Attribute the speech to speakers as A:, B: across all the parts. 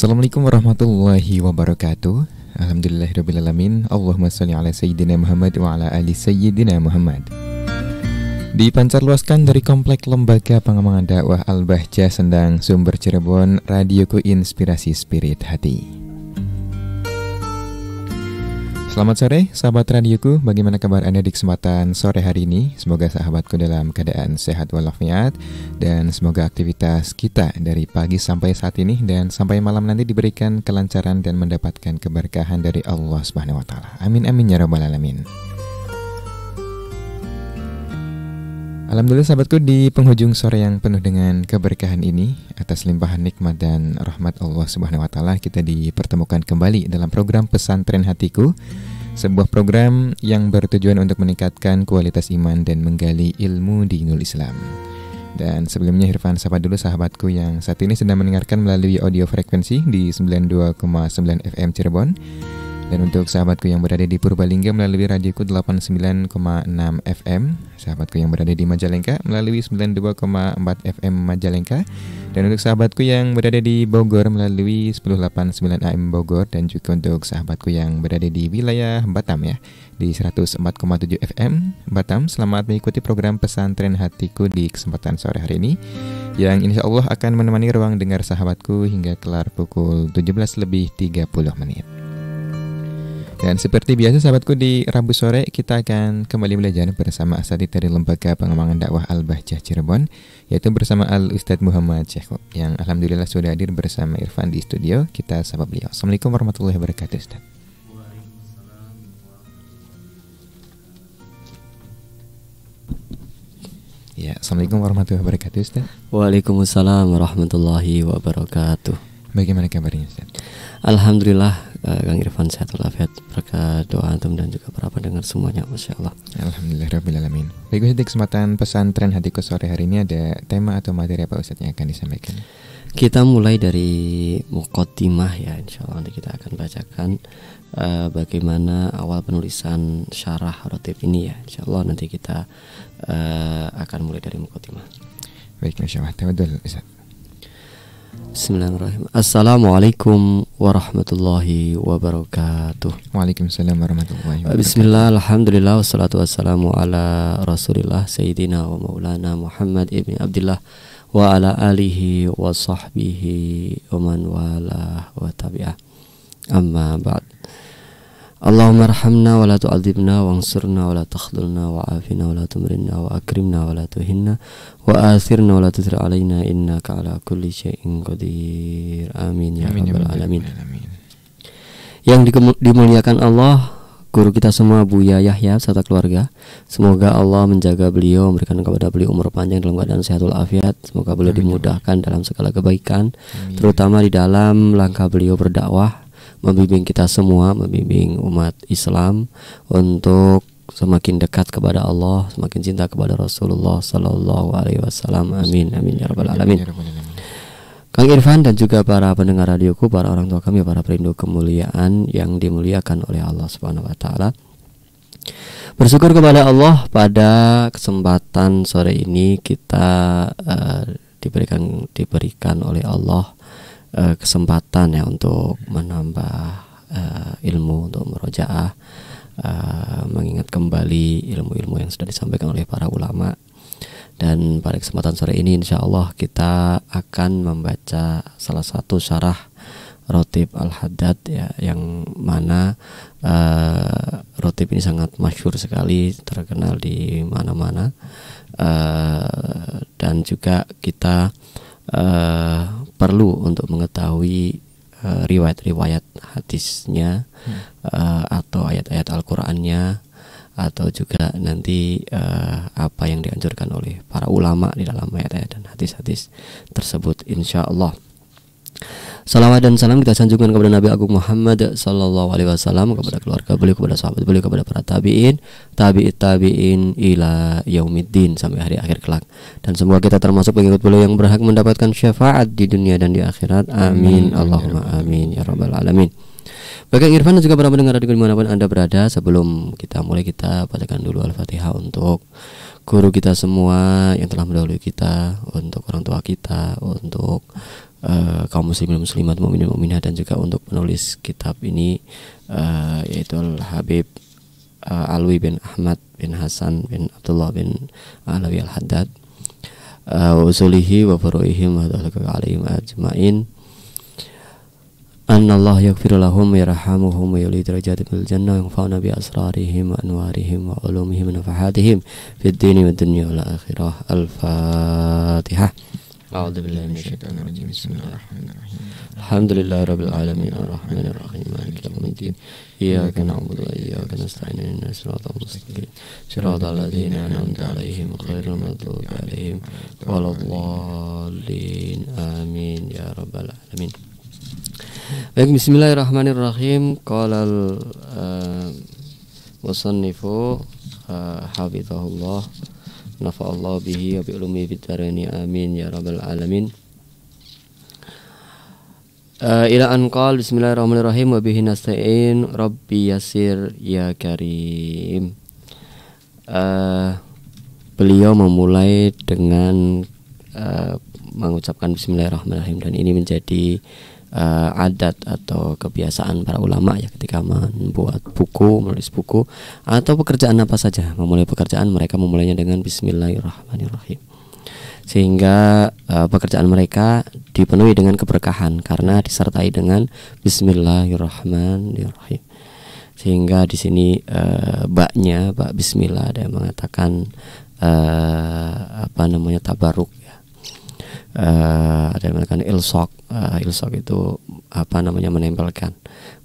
A: Assalamualaikum warahmatullahi wabarakatuh. Alhamdulillahirrabbilalamin. Allahumma salli ala Sayyidina Muhammad wa ala ali Sayyidina Muhammad. Dipancarluaskan dari Komplek Lembaga Pengembangan Dakwah Al-Bahjah Sendang, Sumber Cirebon, Radioku Inspirasi Spirit Hati. Selamat sore sahabat radioku, bagaimana kabar Anda di kesempatan sore hari ini? Semoga sahabatku dalam keadaan sehat walafiat, dan semoga aktivitas kita dari pagi sampai saat ini dan sampai malam nanti diberikan kelancaran dan mendapatkan keberkahan dari Allah Subhanahu wa taala. Amin amin ya rabbal alamin. Alhamdulillah sahabatku, di penghujung sore yang penuh dengan keberkahan ini, atas limpahan nikmat dan rahmat Allah Subhanahu wa taala, kita dipertemukan kembali dalam program Pesantren Hatiku, sebuah program yang bertujuan untuk meningkatkan kualitas iman dan menggali ilmu dinul Islam. Dan sebelumnya Irfan sapa dulu sahabatku yang saat ini sedang mendengarkan melalui audio frekuensi di 92,9 FM Cirebon. Dan untuk sahabatku yang berada di Purbalingga melalui radioku 89,6 FM, sahabatku yang berada di Majalengka melalui 92,4 FM Majalengka, dan untuk sahabatku yang berada di Bogor melalui 1089 AM Bogor, dan juga untuk sahabatku yang berada di wilayah Batam ya, di 104,7 FM Batam. Selamat mengikuti program Pesantren Hatiku di kesempatan sore hari ini, yang insya Allah akan menemani ruang dengar sahabatku hingga kelar pukul 17:30. Dan seperti biasa sahabatku, di Rabu sore kita akan kembali belajar bersama asatidz dari Lembaga Pengembangan Dakwah Al-Bahjah Cirebon, yaitu bersama Al-Ustadz Muhammad Syekh, yang alhamdulillah sudah hadir bersama Irfan di studio. Kita sapa beliau. Assalamualaikum warahmatullahi wabarakatuh, Ustaz. Ya, Assalamualaikum warahmatullahi wabarakatuh, Ustaz.
B: Waalaikumsalam warahmatullahi wabarakatuh.
A: Bagaimana kabarnya, Ustaz?
B: Alhamdulillah, Kang Irfan sehat walafiat, berkat doa antum dan juga para pendengar semuanya, Masya Allah.
A: Alhamdulillahirrabbilalamin. Baik Ustaz, di kesempatan Pesantren Hatiku sore hari ini ada tema atau materi apa Ustaz yang akan disampaikan?
B: Kita mulai dari muqaddimah ya, insya Allah nanti kita akan bacakan bagaimana awal penulisan syarah rotib ini ya. Insya Allah nanti kita akan mulai dari muqaddimah.
A: Baik, Masya Allah. Tafadhol Ustaz.
B: Bismillahirrahmanirrahim. Assalamualaikum warahmatullahi wabarakatuh.
A: Waalaikumsalam warahmatullahi wabarakatuh.
B: Bismillah, alhamdulillah, wassalatu wassalamu ala rasulillah Sayyidina wa maulana Muhammad ibn Abdillah wa ala alihi wa sahbihi wa man wala wa tabi'ah. Amma ba'd. Allahumma arhamna wa la tu'adzibna wa ansurna wa la takhdhulna wa afina wa la tumrinna wa akrimna wa la tuhinna wa athirna wa la tuthir alaina innaka ala kulli syai'in qadir. Amin ya rabbal alamin. Yang dimuliakan Allah, guru kita semua Buya Yahya serta keluarga, semoga Allah menjaga beliau, memberikan kepada beliau umur panjang dalam keadaan sehat walafiat. Semoga beliau dimudahkan dalam segala kebaikan, terutama di dalam langkah beliau berdakwah, membimbing kita semua, membimbing umat Islam untuk semakin dekat kepada Allah, semakin cinta kepada Rasulullah Sallallahu Alaihi Wasallam. Amin amin ya rabbal alamin. Kang Irfan dan juga para pendengar radioku, para orang tua kami, para perindu kemuliaan yang dimuliakan oleh Allah Subhanahu Wa Taala. Bersyukur kepada Allah, pada kesempatan sore ini kita diberikan oleh Allah kesempatan ya untuk menambah ilmu, untuk merojaah, mengingat kembali ilmu-ilmu yang sudah disampaikan oleh para ulama. Dan pada kesempatan sore ini insya Allah kita akan membaca salah satu syarah rotib Al-Haddad ya, yang mana rotib ini sangat masyhur sekali, terkenal di mana-mana, dan juga kita perlu untuk mengetahui riwayat-riwayat hadisnya, atau ayat-ayat Al-Qur'annya, atau juga nanti apa yang dianjurkan oleh para ulama di dalam ayat-ayat dan hadis-hadis tersebut insya Allah. Salawat dan salam kita sanjungkan kepada Nabi Agung Muhammad Sallallahu Alaihi Wasallam, kepada keluarga beliau, kepada sahabat beliau, kepada para tabi'in, tabi'in ila yaumiddin, sampai hari akhir kelak. Dan semoga kita termasuk pengikut beliau yang berhak mendapatkan syafaat di dunia dan di akhirat. Amin Allahumma amin ya rabbal alamin. Bagi Irfan dan juga para pendengar radio dimanapun Anda berada, sebelum kita mulai, kita bacakan dulu Al-Fatihah untuk guru kita semua yang telah mendahului kita, untuk orang tua kita, untuk kaum muslimin muslimat, mukminin mukminat, dan juga untuk penulis kitab ini yaitu Al-Habib Alwi bin Ahmad bin Hasan bin Abdullah bin Alawi Al-Haddad, usulihi wa furu'ihim wa alaihim ajma'in. Anna Allah yaghfiru lahum wa yarhamuhum wa yuli darajatihim fil jannah wa yanfa'una bi asrarihim wa anwarihim wa ulumihim wa nafahatihim fid dini wa dunya wal akhirah. Al-Fatihah. A'udzu billahi minasyaitonir rajim. Bismillahirrahmanirrahim. Alhamdulillahi rabbil alamin arrahmanir rahim maliki yaumiddin. Iyyaka na'budu wa iyyaka nasta'in ihdinas siratal mustaqim siratal ladzina an'amta 'alaihim ghairil maghdubi 'alaihim waladdallin. Amin ya rabbal alamin. Baik, bismillahirrahmanirrahim. Qala al-musannifu hafizahullah nafa'allahu bihi wa bi ulumihi fid dharain. Amin ya rabbal alamin. Ila an qala bismillahirrahmanirrahim wa bihi nasta'in rabbi yasir ya karim. Beliau memulai dengan mengucapkan bismillahirrahmanirrahim, dan ini menjadi adat atau kebiasaan para ulama ya, ketika membuat buku, menulis buku atau pekerjaan apa saja, memulai pekerjaan mereka memulainya dengan bismillahirrahmanirrahim, sehingga pekerjaan mereka dipenuhi dengan keberkahan karena disertai dengan bismillahirrahmanirrahim. Sehingga di sini bak bismillah, ada yang mengatakan tabaruk, ada yang mengatakan ilsok. Ilsok itu menempelkan.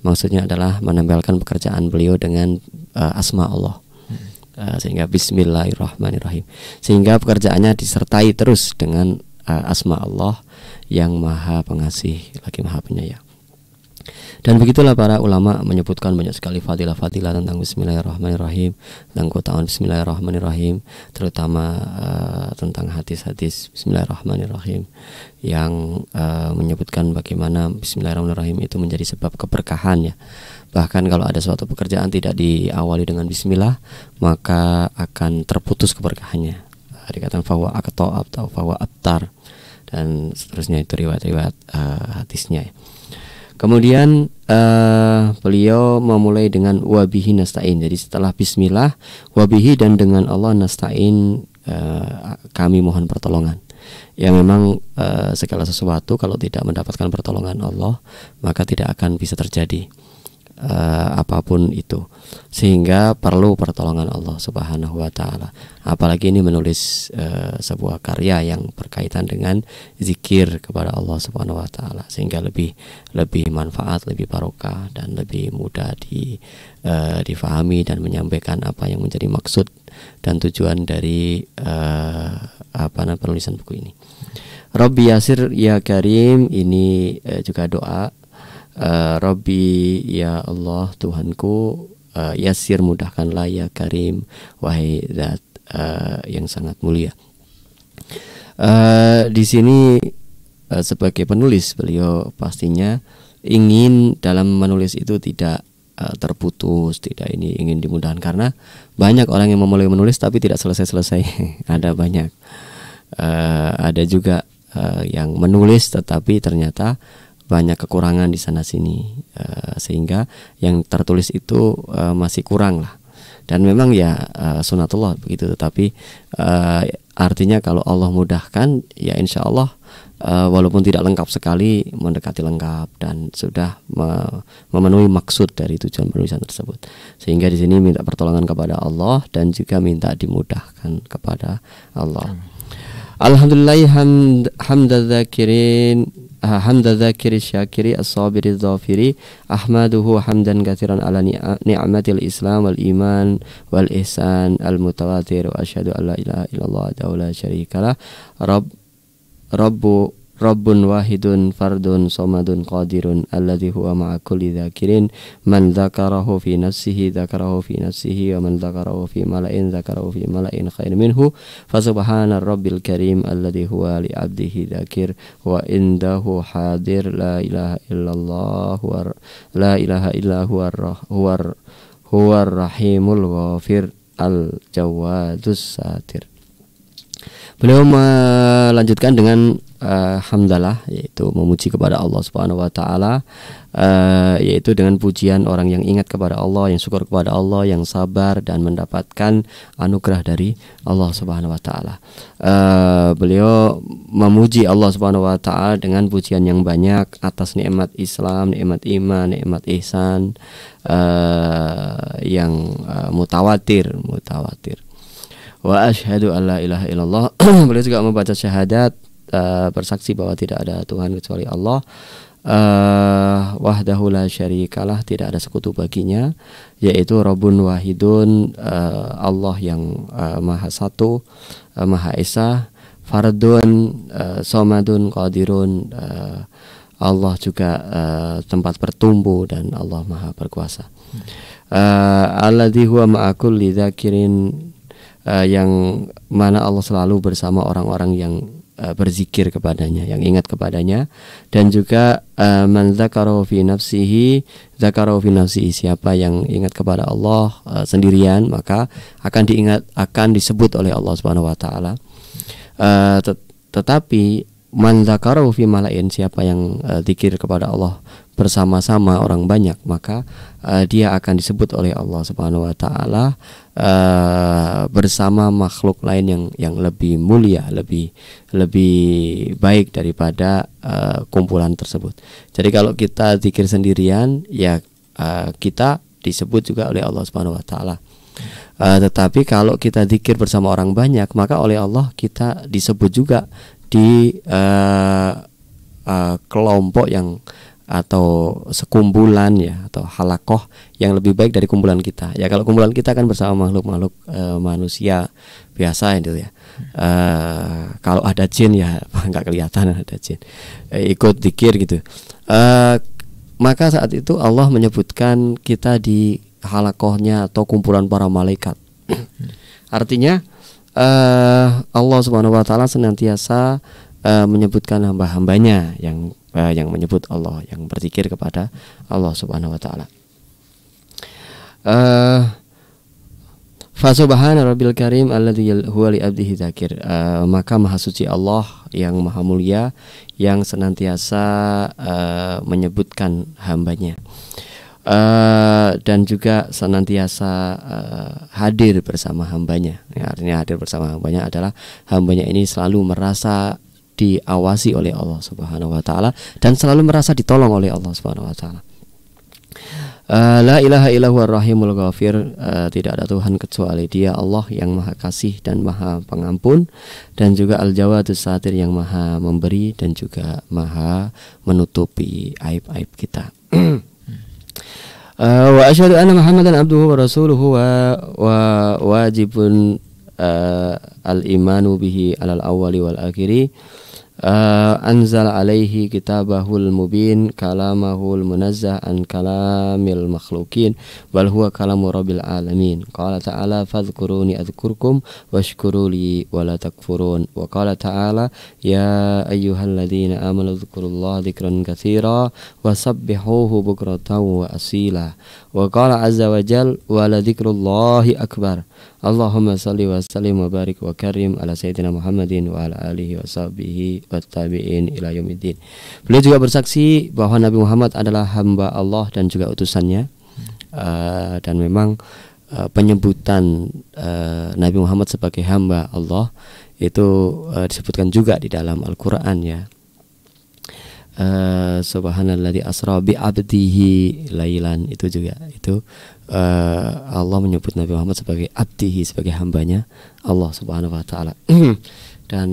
B: Maksudnya adalah menempelkan pekerjaan beliau dengan asma Allah, sehingga bismillahirrahmanirrahim, sehingga pekerjaannya disertai terus dengan asma Allah yang maha pengasih lagi maha penyayang. Dan begitulah para ulama menyebutkan banyak sekali fadilah-fadilah tentang bismillahirrahmanirrahim, tentang keutamaan bismillahirrahmanirrahim, terutama tentang hadis-hadis bismillahirrahmanirrahim yang menyebutkan bagaimana bismillahirrahmanirrahim itu menjadi sebab keberkahan ya. Bahkan kalau ada suatu pekerjaan tidak diawali dengan bismillah, maka akan terputus keberkahannya. Dikatakan fahuwa aqta' atau fahuwa abtar, dan seterusnya, itu riwayat-riwayat hadisnya ya. Kemudian beliau memulai dengan wabihi nasta'in. Jadi setelah bismillah, wabihi, dan dengan Allah nasta'in, kami mohon pertolongan. Ya, memang segala sesuatu kalau tidak mendapatkan pertolongan Allah, maka tidak akan bisa terjadi apapun itu, sehingga perlu pertolongan Allah Subhanahu wa ta'ala. Apalagi ini menulis sebuah karya yang berkaitan dengan zikir kepada Allah Subhanahu wa ta'ala, sehingga lebih manfaat, lebih barokah, dan lebih mudah difahami dan menyampaikan apa yang menjadi maksud dan tujuan dari penulisan buku ini. Rabbi yasir ya karim, ini juga doa. Rabbi, ya Allah Tuhanku, yasir, mudahkanlah, ya karim, wahai zat yang sangat mulia. Di sini sebagai penulis, beliau pastinya ingin dalam menulis itu tidak terputus, tidak ini ingin dimudahkan, karena banyak orang yang memulai menulis tapi tidak selesai-selesai. Ada banyak, ada juga yang menulis tetapi ternyata banyak kekurangan di sana sini, sehingga yang tertulis itu masih kurang lah. Dan memang ya sunatullah begitu, tetapi artinya kalau Allah mudahkan, ya insya Allah walaupun tidak lengkap sekali, mendekati lengkap dan sudah memenuhi maksud dari tujuan penulisan tersebut. Sehingga di sini minta pertolongan kepada Allah dan juga minta dimudahkan kepada Allah. Alhamdulillah hamda dzakiri syakiri as-sabiri dzafiri ahmaduhu hamdan katsiran ala ni'matil islam wal iman wal ihsan al mutawatir wa asyhadu an la ilaha illallah wa la syarikalah Rabbun wahidun fardun somadun qadirun alladzi huwa ma'a kulli dzakirin man dzakarahu fi nafsihi dzakarahu fi nafsihi wa man dzakarahu fi mala'in dzakarahu fi mala'in khairin minhu fa subhana rabbil karim alladzi huwa li 'abdihi dzakir wa indahu hadir la ilaha illallah wa la ilaha illa huwar rahimul ghafir al jawadus satir. Beliau melanjutkan dengan hamdalah, yaitu memuji kepada Allah Subhanahu wa taala, yaitu dengan pujian orang yang ingat kepada Allah, yang syukur kepada Allah, yang sabar dan mendapatkan anugerah dari Allah Subhanahu wa taala. Beliau memuji Allah Subhanahu wa taala dengan pujian yang banyak atas nikmat Islam, nikmat iman, nikmat ihsan yang mutawatir. Wa asyhadu alla ilaha illallah. Beliau juga membaca syahadat, bersaksi bahwa tidak ada Tuhan kecuali Allah, wahdahu la syarikalah, tidak ada sekutu baginya, yaitu Rabbun wahidun, Allah yang maha satu, maha esa, fardun, somadun, qadirun, Allah juga tempat bertumbuh dan Allah maha berkuasa. Alladzi huwa ma'a kulli dzakirin, yang mana Allah selalu bersama orang-orang yang berzikir kepadanya, yang ingat kepadanya. Dan juga man dzakarahu fi nafsihi dzakarahu fi nafsihi, siapa yang ingat kepada Allah sendirian, maka akan disebut oleh Allah Subhanahu wa taala. Tetapi man dzakarahu fi malain, siapa yang zikir kepada Allah bersama-sama orang banyak, maka dia akan disebut oleh Allah Subhanahu wa taala bersama makhluk lain yang lebih mulia, lebih baik daripada kumpulan tersebut. Jadi kalau kita zikir sendirian, ya kita disebut juga oleh Allah Subhanahu wa taala. Tetapi kalau kita zikir bersama orang banyak, maka oleh Allah kita disebut juga di kelompok yang atau sekumpulan ya, atau halakoh yang lebih baik dari kumpulan kita. Ya kalau kumpulan kita kan bersama makhluk-makhluk manusia biasa itu ya. Kalau ada jin ya nggak kelihatan ada jin, ikut zikir gitu. Maka saat itu Allah menyebutkan kita di halakohnya atau kumpulan para malaikat. Artinya Allah Subhanahu wa taala senantiasa menyebutkan hamba-hambanya yang menyebut Allah, yang berzikir kepada Allah Subhanahu wa taala. Fa subhana rabbil karim alladzi huwa li abdihi dzakir. Maka maha suci Allah yang maha mulia, yang senantiasa menyebutkan hambanya. Dan juga senantiasa hadir bersama hambanya. Ya, artinya hadir bersama hambanya adalah hambanya ini selalu merasa diawasi oleh Allah Subhanahu wa taala dan selalu merasa ditolong oleh Allah Subhanahu wa taala. La ilaha illallah rahimul ghafir, tidak ada Tuhan kecuali Dia, Allah yang maha kasih dan maha pengampun, dan juga al-jawadus satir, yang maha memberi dan juga maha menutupi aib-aib kita. Wa asyhadu anna Muhammadan abduhu wa rasuluhu wa wajibun al-imanu bihi alal awwali wal akhiri. Anzal alaihi kitabahul mubin, kalamahul munazzah an kalamil makhlukin, bal huwa kalamu rabbil alamin. Qala ta'ala fadhkuruni adhkurkum washkuruli wala takfurun. Wa qala ta'ala ya ayyuhalladzina amanu dhkurullaha dhikran katsira wasabbihuhu bukratan wa asila. Wa qala azza wa jal wa la dhikrullahi akbar. Allahumma salli wa sallim wa barik wa karim ala sayyidina Muhammadin wa ala alihi wa sahbihi wa tabi'in ila yaumiddin. Beliau juga bersaksi bahwa Nabi Muhammad adalah hamba Allah dan juga utusannya. Dan memang penyebutan Nabi Muhammad sebagai hamba Allah itu disebutkan juga di dalam Al-Quran ya. Subhanalladzi asra bi 'abdihi lailan, itu juga Allah menyebut Nabi Muhammad sebagai abdihi, sebagai hambanya Allah Subhanahu wa taala. Dan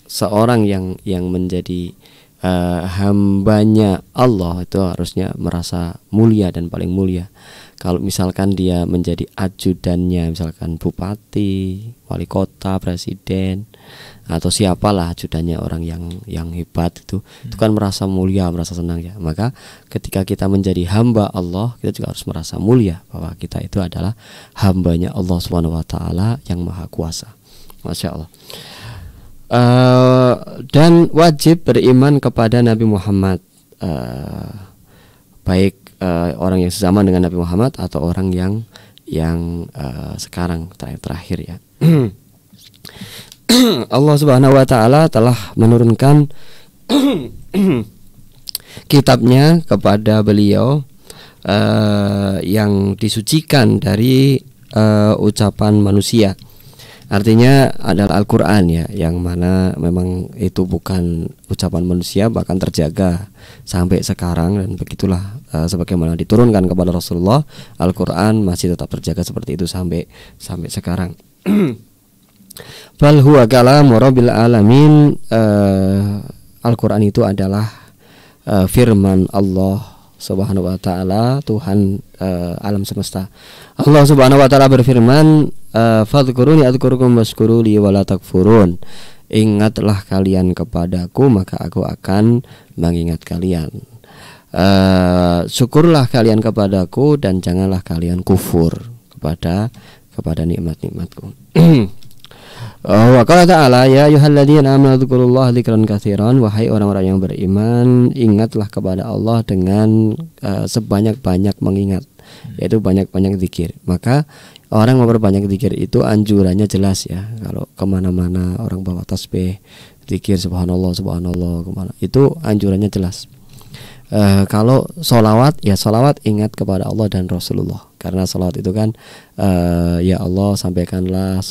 B: seorang yang menjadi hambanya Allah itu harusnya merasa mulia dan paling mulia. Kalau misalkan dia menjadi ajudannya, misalkan bupati, wali kota, presiden, atau siapalah ajudannya orang yang hebat itu kan merasa mulia, merasa senang ya. Maka ketika kita menjadi hamba Allah, kita juga harus merasa mulia bahwa kita itu adalah hambanya Allah Subhanahu wa taala yang maha kuasa. Masya Allah. Dan wajib beriman kepada Nabi Muhammad, baik orang yang sezaman dengan Nabi Muhammad atau orang yang sekarang terakhir ya. Allah Subhanahu wa taala telah menurunkan kitabnya kepada beliau yang disucikan dari ucapan manusia. Artinya adalah Al-Quran ya, yang mana memang itu bukan ucapan manusia, bahkan terjaga sampai sekarang. Dan begitulah sebagaimana diturunkan kepada Rasulullah, Al-Quran masih tetap terjaga seperti itu sampai sekarang. Bal huwa kalamu rabbil alamin. Al-Quran itu adalah firman Allah Subhanahu wa taala, Tuhan alam semesta. Allah Subhanahu wa taala berfirman, fadhkuruni adzkurukum washkuruli wala takfurun. Ingatlah kalian kepadaku, maka aku akan mengingat kalian. Syukurlah kalian kepadaku dan janganlah kalian kufur kepada nikmat-nikmatku. Wa qala ta'ala ya ayyuhalladzina amanu dzkurullaha dzikran katsiran. Wahai orang-orang yang beriman, ingatlah kepada Allah dengan sebanyak-banyak mengingat, yaitu banyak-banyak zikir. Maka orang memperbanyak zikir itu anjurannya jelas ya. Kalau kemana-mana orang bawa tasbih, zikir subhanallah kemana, itu anjurannya jelas. Kalau solawat, ya solawat ingat kepada Allah dan Rasulullah. Karena solawat itu kan ya Allah sampaikanlah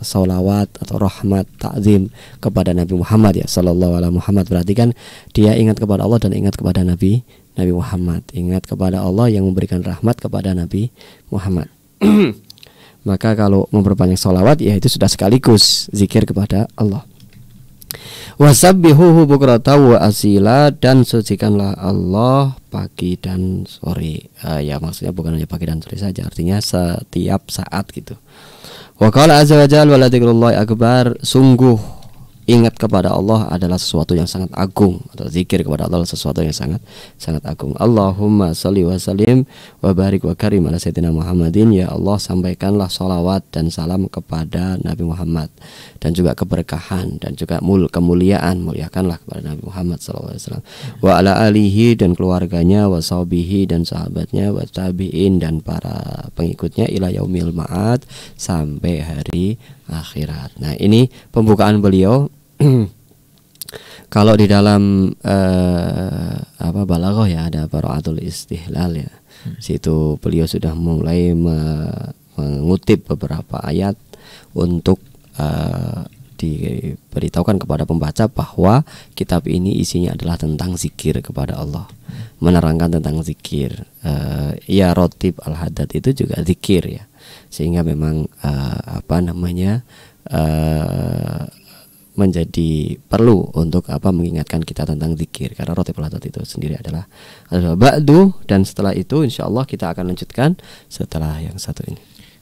B: solawat atau rahmat ta'zim kepada Nabi Muhammad ya sallallahu alaihi Muhammad. Berarti kan dia ingat kepada Allah dan ingat kepada Nabi Muhammad. Ingat kepada Allah yang memberikan rahmat kepada Nabi Muhammad. Maka kalau memperbanyak solawat, ya itu sudah sekaligus zikir kepada Allah. Wasabbihuhu bukrata wa asila, dan sucikanlah Allah pagi dan sore. Ya maksudnya bukan hanya pagi dan sore saja, artinya setiap saat gitu. Wa qala azza wa jalla wa la dzikrullahi akbar. Sungguh ingat kepada Allah adalah sesuatu yang sangat agung, atau zikir kepada Allah adalah sesuatu yang sangat agung. Allahumma sholli wa sallim wa barik wa karim ala sayyidina Muhammadin. Ya Allah, sampaikanlah salawat dan salam kepada Nabi Muhammad, dan juga keberkahan dan juga kemuliaan, muliakanlah kepada Nabi Muhammad sallallahu alaihi wasallam, wa ala alihi dan keluarganya, wa sahbihi dan sahabatnya, wa tabi'in dan para pengikutnya, ila yaumil ma'ad, sampai hari akhirat. Nah, ini pembukaan beliau. Kalau di dalam balaghah ya ada bara'atul istihlal ya. Situ beliau sudah mulai mengutip beberapa ayat untuk diberitahukan kepada pembaca bahwa kitab ini isinya adalah tentang zikir kepada Allah, menerangkan tentang zikir. Ya Rotib Al-Haddad itu juga zikir ya, sehingga memang menjadi perlu untuk mengingatkan kita tentang zikir, karena Rotib Al-Haddad itu sendiri adalah ba'du. Dan setelah itu insyaallah kita akan lanjutkan setelah yang satu ini.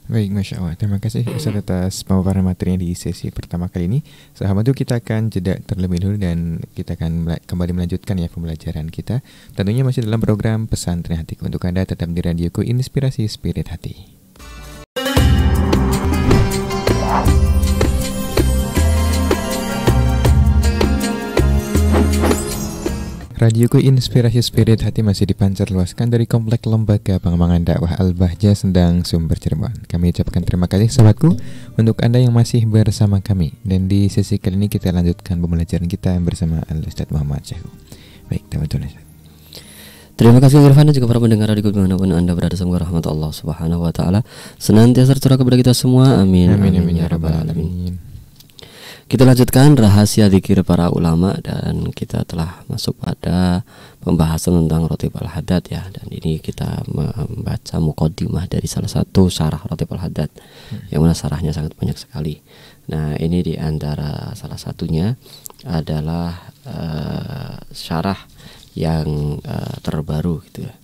A: Baik, Masya Allah. Terima kasih Ustaz atas pemaparan materinya di sesi pertama kali ini. Sahabat itu kita akan jeda terlebih dahulu dan kita akan kembali melanjutkan ya pembelajaran kita. Tentunya masih dalam program Pesantren Hati. Untuk Anda tetap di radioku Inspirasi Spirit Hati. Radioku Inspirasi Spirit Hati masih dipancar luaskan dari Komplek Lembaga Pengembangan Dakwah Al-Bahjah Sendang, Sumber, Cirebon. Kami ucapkan terima kasih sahabatku untuk Anda yang masih bersama kami. Dan di sesi kali ini kita lanjutkan pembelajaran kita bersama Al-Ustaz Muhammad Syekhu. Baik, teman-teman.
B: Terima kasih Irfan dan juga para pendengar radio dimanapun Anda berada. Semoga rahmat Allah Subhanahu wa taala senantiasa tercurah kepada kita semua. Amin.
A: Amin ya rabbal alamin.
B: Kita lanjutkan rahasia zikir para ulama, dan kita telah masuk pada pembahasan tentang Rotib Al-Haddad ya. Dan ini kita membaca muqaddimah dari salah satu syarah Rotib Al-Haddad, yang mana syarahnya sangat banyak sekali. Nah, ini di antara salah satunya adalah syarah yang terbaru gitu ya.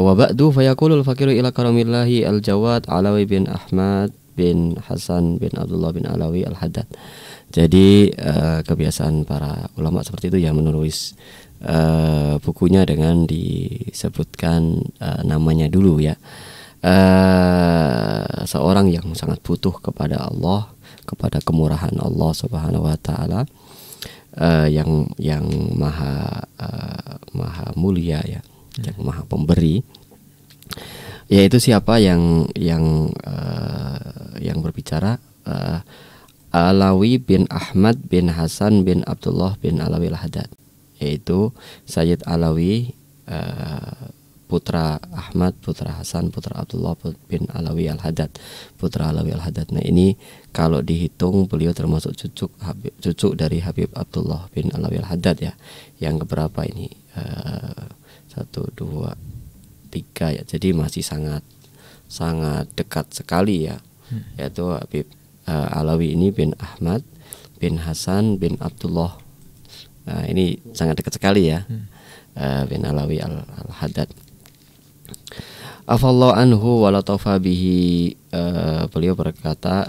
B: Wa ba'du fayaqulul faqiru ila karamillahi al-Jawad Alawi bin Ahmad bin Hasan bin Abdullah bin Alawi Al-Haddad. Jadi kebiasaan para ulama seperti itu ya, menulis bukunya dengan disebutkan namanya dulu ya. Seorang yang sangat butuh kepada Allah, kepada kemurahan Allah Subhanahu wa taala, yang maha mulia ya, yang maha pemberi. Yaitu siapa yang berbicara Alawi bin Ahmad bin Hasan bin Abdullah bin Alawi al-Haddad, yaitu Sayyid Alawi putra Ahmad, putra Hasan, putra Abdullah bin Alawi al-Haddad, putra Alawi al-Haddad. Nah ini kalau dihitung beliau termasuk cucu dari Habib Abdullah bin Alawi al-Haddad ya. Yang keberapa ini? 1, 2, 3 ya. Jadi masih sangat dekat sekali ya. Yaitu Habib Alawi ini bin Ahmad bin Hasan bin Abdullah. Nah ini sangat dekat sekali ya. Bin Alawi al-Haddad. Afallahu anhu wa latafa bihi. Beliau berkata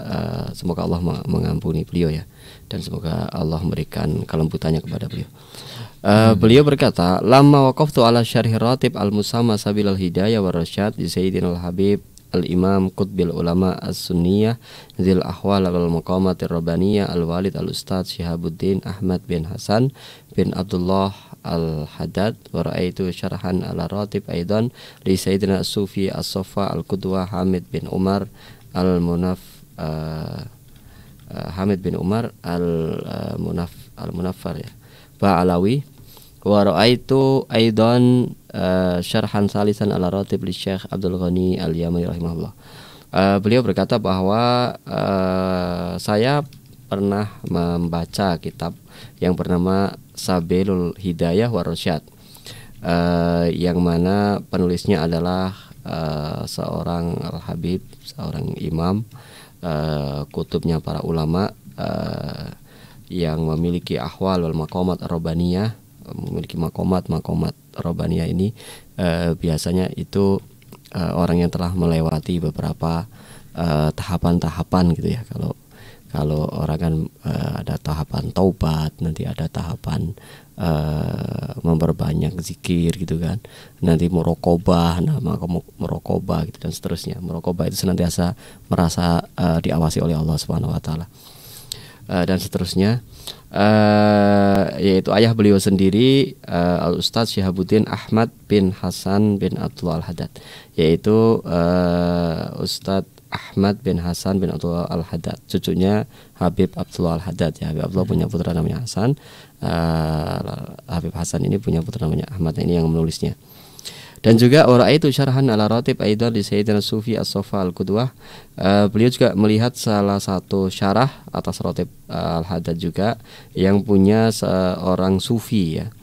B: semoga Allah mengampuni beliau ya, dan semoga Allah memberikan kelembutannya kepada beliau. Beliau berkata, lamma waqaftu ala syarhi ratib al-musamma sabilal hidayah wa rasyad di Sayyidina al-Habib al-Imam Qutbil Ulama as-Sunniyah Zil Ahwal al-Maqamat al-Rabbaniyah al-Walid al-Ustadz Syihabuddin Ahmad bin Hasan bin Abdullah al-Haddad, wa ra'aitu syarhan ala ratib aidan li Sayyidina as-Sufi as-Saffa al-Qudwa Hamid bin Umar Hamid bin Umar al-Munaffar ya Ba'alawi, wa ra'aitu aidan syarhan salisan ala ratib li Syekh Abdul Ghani al-Yamani rahimahullah. Beliau berkata bahwa saya pernah membaca kitab yang bernama Sabilul Hidayah wa Rasyad, yang mana penulisnya adalah seorang al-Habib, seorang imam, kutubnya para ulama, yang memiliki ahwal wal maqamat ar-rabbaniyah, memiliki makomat Robania ini biasanya itu orang yang telah melewati beberapa tahapan-tahapan gitu ya. Kalau orang kan ada tahapan taubat, nanti ada tahapan memperbanyak zikir gitu kan, nanti muraqabah, muraqabah gitu dan seterusnya. Muraqabah itu senantiasa merasa diawasi oleh Allah Subhanahu wa taala. Dan seterusnya, yaitu ayah beliau sendiri Al-Ustadz Syihabuddin Ahmad bin Hasan bin Abdullah al-Haddad, yaitu Ustadz Ahmad bin Hasan bin Abdullah al-Haddad, cucunya Habib Abdullah al-Haddad ya. Habib Abdullah punya putra namanya Hasan, Habib Hasan ini punya putra namanya Ahmad, ini yang menulisnya. Dan juga orang itu syarhan ala ratib aidan di Sayyidina Sufi as-Saffa al-Qudwah. Beliau juga melihat salah satu syarah atas ratib al-Haddad juga yang punya seorang sufi ya,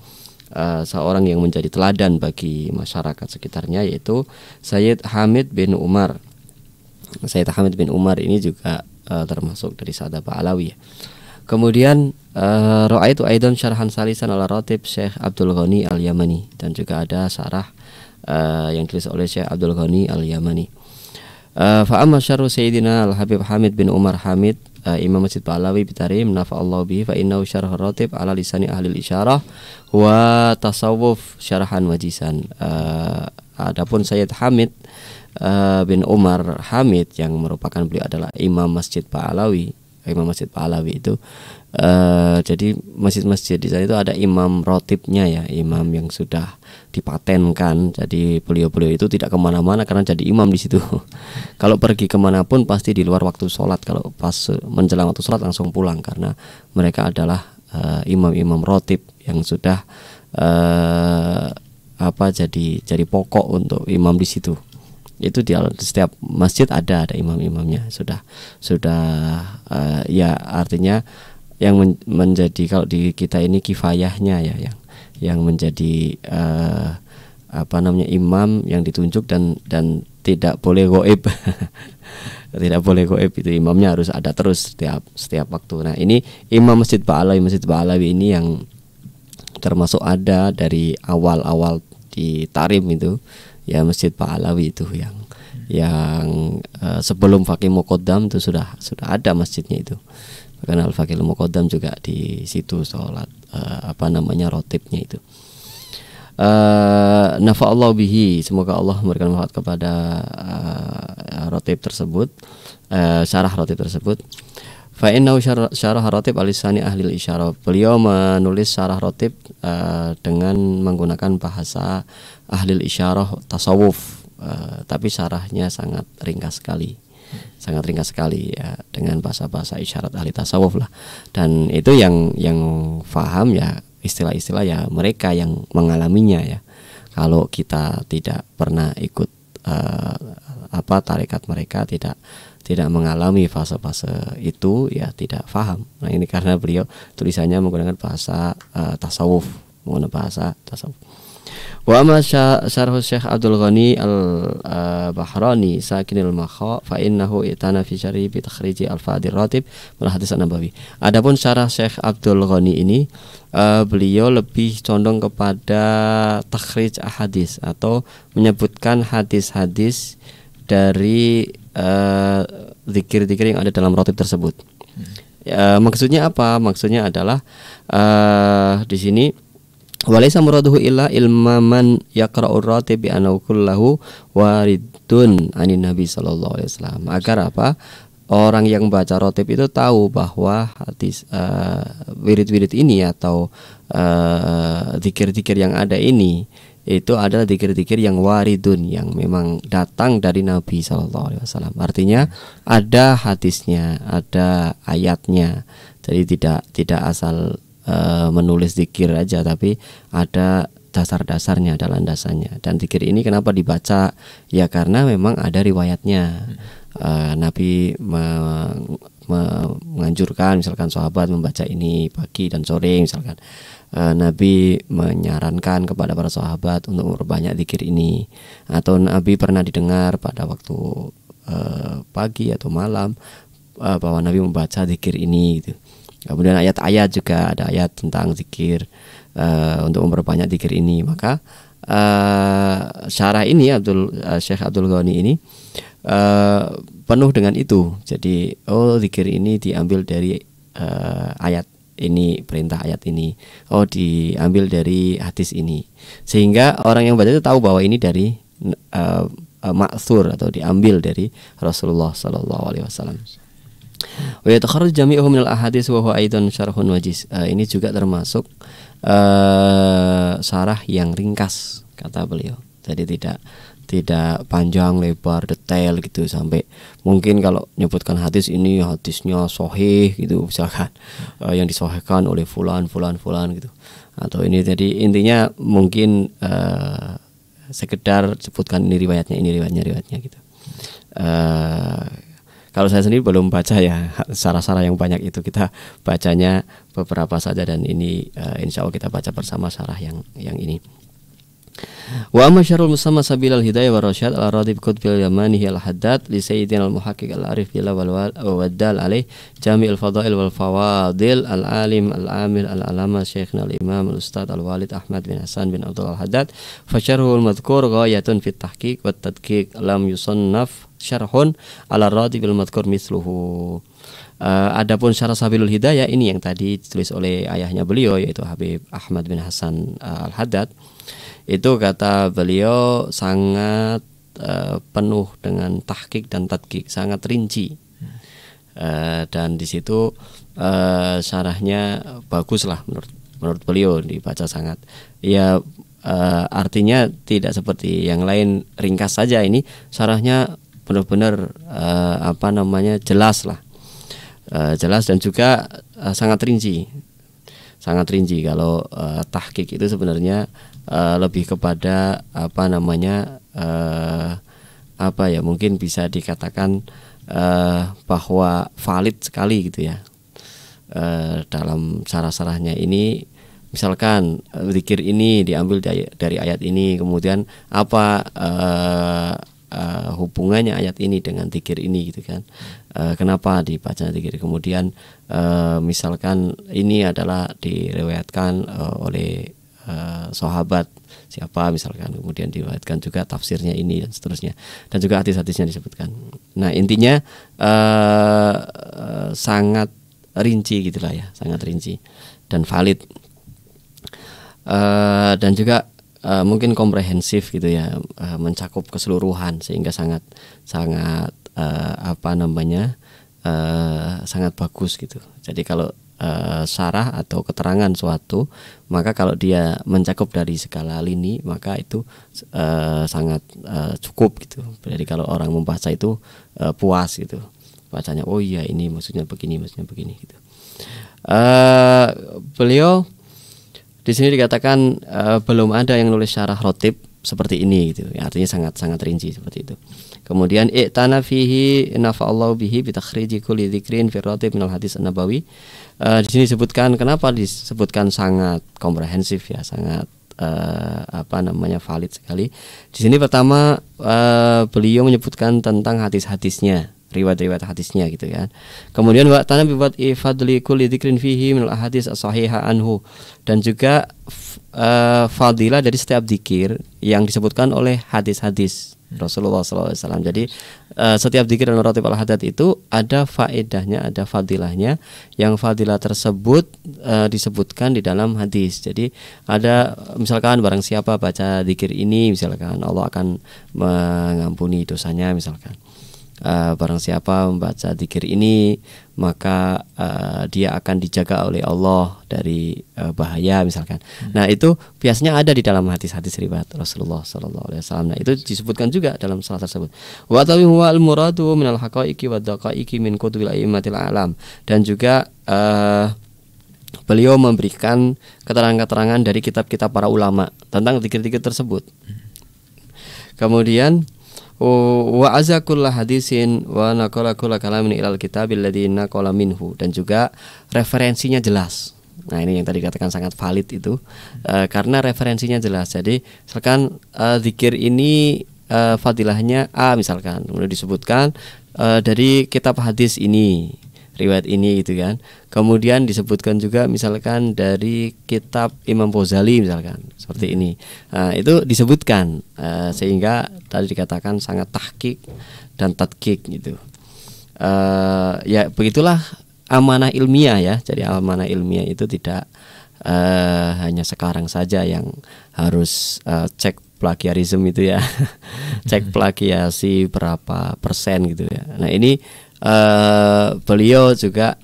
B: seorang yang menjadi teladan bagi masyarakat sekitarnya, yaitu Sayyid Hamid bin Umar. Sayyid Hamid bin Umar ini juga termasuk dari Sahabat Alawi ya. Kemudian ra'aitu aidan syarhan salisan ala ratib Syekh Abdul Ghani al-Yamani, dan juga ada syarah yang ditulis oleh Syekh Abdul Ghani al-Yamani. Fa amma syarhu Sayyidina al-Habib Hamid bin Umar Hamid Imam Masjid Ba'alawi bitarim nafa'allahu bihi fa innahu syarh ratib ala lisani ahli al-isyarah wa tasawuf syarahan wajisan. Adapun Sayyid Hamid bin Umar Hamid yang merupakan beliau adalah Imam Masjid Ba'alawi. Imam Masjid Ba'alawi itu jadi masjid-masjid di sana itu ada imam rotibnya ya, imam yang sudah dipatenkan. Jadi beliau-beliau itu tidak kemana-mana karena jadi imam di situ. Kalau pergi kemanapun pasti di luar waktu sholat. Kalau pas menjelang waktu sholat langsung pulang, karena mereka adalah imam-imam rotib yang sudah jadi pokok untuk imam di situ. Itu di setiap masjid ada imam-imamnya sudah ya, artinya yang menjadi kalau di kita ini kifayahnya ya, yang menjadi imam yang ditunjuk dan tidak boleh goib. Tidak boleh goib, itu imamnya harus ada terus setiap waktu. Nah ini Imam Masjid Ba'alawi ini yang termasuk ada dari awal-awal di Tarim itu ya, Masjid Ba'alawi itu yang sebelum Faqih Muqaddam itu sudah ada masjidnya itu. Bahkan Al-Faqih Muqaddam juga di situ sholat rotibnya itu. Nafa'allahu bihi, semoga Allah memberikan manfaat kepada rotib tersebut, syarah rotib tersebut. Fa innahu syarah rotib alisani ahli isyarah. Beliau menulis syarah rotib dengan menggunakan bahasa ahli isyarah tasawuf. tapi syarahnya sangat ringkas sekali. Sangat ringkas sekali ya, dengan bahasa-bahasa isyarat ahli tasawuf lah. Dan itu yang faham ya istilah-istilah ya mereka yang mengalaminya ya. Kalau kita tidak pernah ikut tarekat mereka, tidak mengalami fase-fase itu ya tidak faham. Nah ini karena beliau tulisannya menggunakan bahasa tasawuf, menggunakan bahasa tasawuf. Wa amma syarh Syekh Abdul Ghani al-Bahrani sakinil makha fa innahu itana fi syarhi bi takhriji al-fadir ratib wal hadis an-nabawi. Adapun syarah Syekh Abdul Ghani ini beliau lebih condong kepada takhrij ahadis atau menyebutkan hadis-hadis dari zikir-zikir yang ada dalam ratib tersebut. Maksudnya apa? Maksudnya adalah di sini walaysa muraduhu illa ilma man yaqra'ur ratib bi annahu kullahu waridun anin nabi sallallahu alaihi wasallam. Agar apa? Orang yang baca ratib itu tahu bahwa hadis wirid-wirid ini atau zikir-zikir yang ada ini itu adalah zikir-zikir yang waridun, yang memang datang dari Nabi sallallahu alaihi wasallam. Artinya ada hadisnya, ada ayatnya. Jadi tidak asal menulis zikir aja, tapi ada dasar-dasarnya, ada landasannya. Dan zikir ini kenapa dibaca? Ya karena memang ada riwayatnya. Nabi menganjurkan misalkan sahabat membaca ini pagi dan sore misalkan. Nabi menyarankan kepada para sahabat untuk memperbanyak zikir ini, atau Nabi pernah didengar pada waktu pagi atau malam bahwa Nabi membaca zikir ini gitu. Kemudian ayat-ayat juga ada ayat tentang zikir untuk memperbanyak zikir ini. Maka syarah ini Syekh Abdul Ghani ini penuh dengan itu. Jadi zikir ini diambil dari ayat ini, perintah ayat ini. Diambil dari hadis ini. Sehingga orang yang baca itu tahu bahwa ini dari ma'thur atau diambil dari Rasulullah sallallahu alaihi wasallam. Wa yatakharraj jami'uhu minal ahadits wa huwa aidan syarhun wajiz. Ini juga termasuk syarah yang ringkas kata beliau. Jadi tidak panjang lebar detail gitu sampai mungkin kalau menyebutkan hadis ini hadisnya sahih gitu misalkan yang disahihkan oleh fulan gitu. Atau ini jadi intinya mungkin sekedar sebutkan ini riwayatnya gitu. Kalau saya sendiri belum baca ya syarah-syarah yang banyak itu, kita bacanya beberapa saja dan ini insya Allah kita baca bersama syarah yang ini. Wa amma syarhul musamma sabilal hidayah wa rasyad al-radib qutbil yamanihi al-haddad li sayyidina al-muhaqqiq al-arif billah wal waddal alaih jami'ul fadail wal fawadil al-alim al-amil al-alama syekhna al-imam al-ustad al-walid Ahmad bin Hasan bin Abdul al-Haddad fa syarhul madhkur ghayatun fit tahqiq wat tadqiq lam yusannaf syarhun ala radibil madhkur misluhu. Adapun syarah sabilul hidayah ini yang tadi ditulis oleh ayahnya beliau yaitu Habib Ahmad bin Hasan al-Haddad, itu kata beliau sangat penuh dengan tahqiq dan tadqiq, sangat rinci. Dan di situ syarahnya bagus lah menurut beliau, dibaca sangat ya, artinya tidak seperti yang lain ringkas saja. Ini syarahnya benar-benar jelas lah, jelas dan juga sangat rinci. Kalau tahqiq itu sebenarnya lebih kepada mungkin bisa dikatakan bahwa valid sekali gitu ya. Dalam syarah-syarahnya ini misalkan zikir ini diambil dari ayat ini, kemudian apa hubungannya ayat ini dengan zikir ini gitu kan. Kenapa dibaca zikir, kemudian misalkan ini adalah diriwayatkan oleh sahabat siapa misalkan, kemudian diriwayatkan juga tafsirnya ini dan seterusnya, dan juga hadis-hadisnya disebutkan. Nah intinya sangat rinci gitulah ya, sangat rinci dan valid, dan juga mungkin komprehensif gitu ya, mencakup keseluruhan sehingga sangat sangat bagus gitu. Jadi kalau syarah atau keterangan suatu, maka kalau dia mencakup dari segala lini maka itu sangat cukup gitu. Jadi kalau orang membaca itu puas gitu, bacanya oh iya ini maksudnya begini gitu. Beliau di sini dikatakan belum ada yang nulis syarah rotib seperti ini gitu. Ya, artinya sangat rinci seperti itu. Kemudian i'tana fihi nafa'allahu bihi bi takhriji kulli dzikrin fi ratib minal hadis an-nabawi. Di sini disebutkan, kenapa disebutkan sangat komprehensif ya, sangat valid sekali. Di sini pertama beliau menyebutkan tentang hadis-hadisnya, riwayat-riwayat hadisnya gitu kan. Kemudian wa'tana bi wad'i fadli kulli dzikrin fihi minal hadis as-sahihah anhu, dan juga fadilah dari setiap zikir yang disebutkan oleh hadis-hadis Rasulullah SAW. Jadi setiap zikir dan ratib al-hadat itu ada faedahnya, ada fadilahnya, yang fadilah tersebut disebutkan di dalam hadis. Jadi ada misalkan barang siapa baca zikir ini, misalkan Allah akan mengampuni dosanya, misalkan barang siapa membaca zikir ini maka dia akan dijaga oleh Allah dari bahaya, misalkan. Nah itu biasanya ada di dalam hadis-hadis riwayat Rasulullah SAW. Nah itu disebutkan juga dalam salah tersebut. Wa tawi huwa al-muradu minal haqaiqi wa daqaiqi min kutubil a'immatil a'lam, dan juga beliau memberikan keterangan-keterangan dari kitab-kitab para ulama tentang zikir-zikir tersebut. Kemudian wa azakullah hadisin wa naqala kulla kalamin ilal kitabil ladzi naqala minhu, dan juga referensinya jelas. Nah ini yang tadi dikatakan sangat valid itu, karena referensinya jelas. Jadi misalkan zikir ini fadilahnya A misalkan, kemudian disebutkan dari kitab hadis ini, riwayat ini gitu kan. Kemudian disebutkan juga misalkan dari kitab Imam Ghazali misalkan, seperti ini. Nah, itu disebutkan sehingga tadi dikatakan sangat tahqiq dan tadqiq gitu. Ya begitulah amanah ilmiah ya. Jadi amanah ilmiah itu tidak hanya sekarang saja yang harus cek plagiarisme itu ya. Cek plagiasi berapa persen gitu ya. Nah ini beliau juga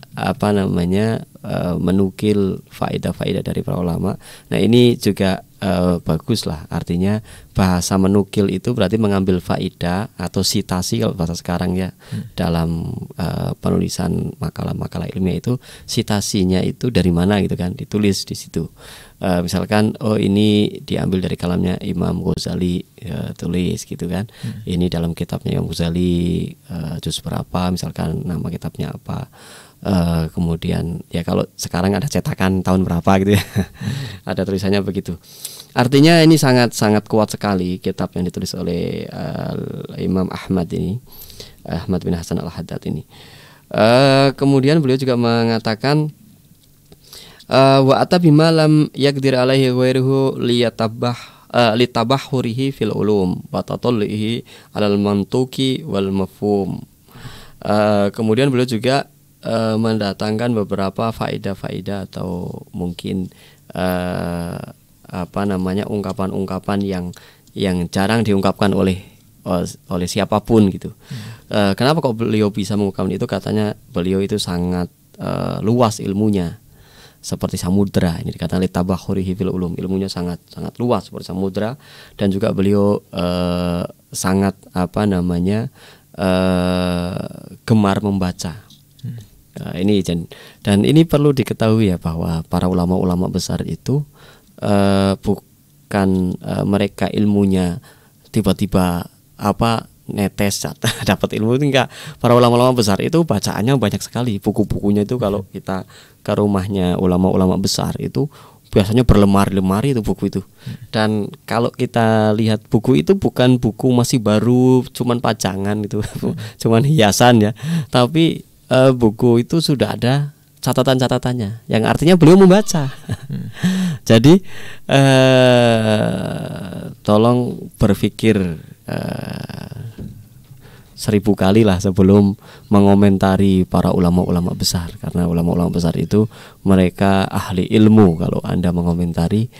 B: menukil faedah-faedah dari para ulama. Nah ini juga bagus lah, artinya bahasa menukil itu berarti mengambil faedah atau sitasi kalau bahasa sekarang ya. Dalam penulisan makalah-makalah ilmiah itu sitasinya itu dari mana gitu kan, ditulis di situ. Misalkan oh ini diambil dari kalamnya Imam Ghazali, tulis gitu kan. Ini dalam kitabnya Imam Ghazali juz berapa, misalkan nama kitabnya apa. Kemudian ya kalau sekarang ada cetakan tahun berapa gitu ya. Ada tulisannya begitu. Artinya ini sangat kuat sekali kitab yang ditulis oleh Imam Ahmad ini, Ahmad bin Hasan al-Haddad ini. Kemudian beliau juga mengatakan wa atabima lam yaqdir alaihi ghairuhu litabahhurihi fil ulum wa tatallihi alal mantuqi wal mafhum. Kemudian beliau juga mendatangkan beberapa faedah-faedah atau mungkin ungkapan-ungkapan yang jarang diungkapkan oleh siapapun gitu. Kenapa kok beliau bisa mengungkapkan itu? Katanya beliau itu sangat luas ilmunya, seperti samudra. Ini dikatakan litabahhurihi fil ulum, ilmunya sangat luas seperti samudra, dan juga beliau sangat gemar membaca. Ini dan ini perlu diketahui ya, bahwa para ulama-ulama besar itu bukan mereka ilmunya tiba-tiba netes dapat ilmu itu enggak. Para ulama-ulama besar itu bacaannya banyak sekali, buku-bukunya itu kalau kita ke rumahnya ulama-ulama besar itu biasanya berlemari-lemari itu buku itu. Dan kalau kita lihat buku itu bukan buku masih baru, cuman pajangan itu, cuman hiasan ya, tapi buku itu sudah ada catatan-catatannya, yang artinya beliau membaca. Jadi tolong berpikir 1000 kali lah sebelum mengomentari para ulama-ulama besar, karena ulama-ulama besar itu mereka ahli ilmu. Kalau Anda mengomentari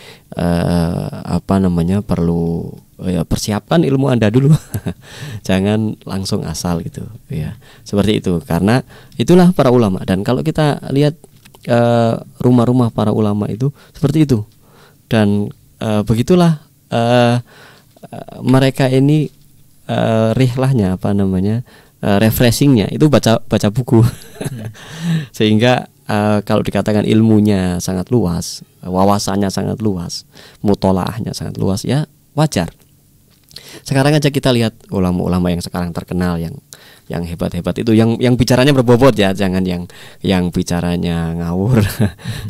B: perlu persiapkan ilmu Anda dulu. Jangan langsung asal gitu ya. Seperti itu, karena itulah para ulama. Dan kalau kita lihat rumah-rumah para ulama itu seperti itu. Dan begitulah mereka ini rihlahnya refreshingnya itu baca buku. Sehingga kalau dikatakan ilmunya sangat luas, wawasannya sangat luas, mutolaahnya sangat luas, ya wajar. Sekarang aja kita lihat ulama-ulama yang sekarang terkenal, yang hebat-hebat itu, yang bicaranya berbobot ya, jangan yang bicaranya ngawur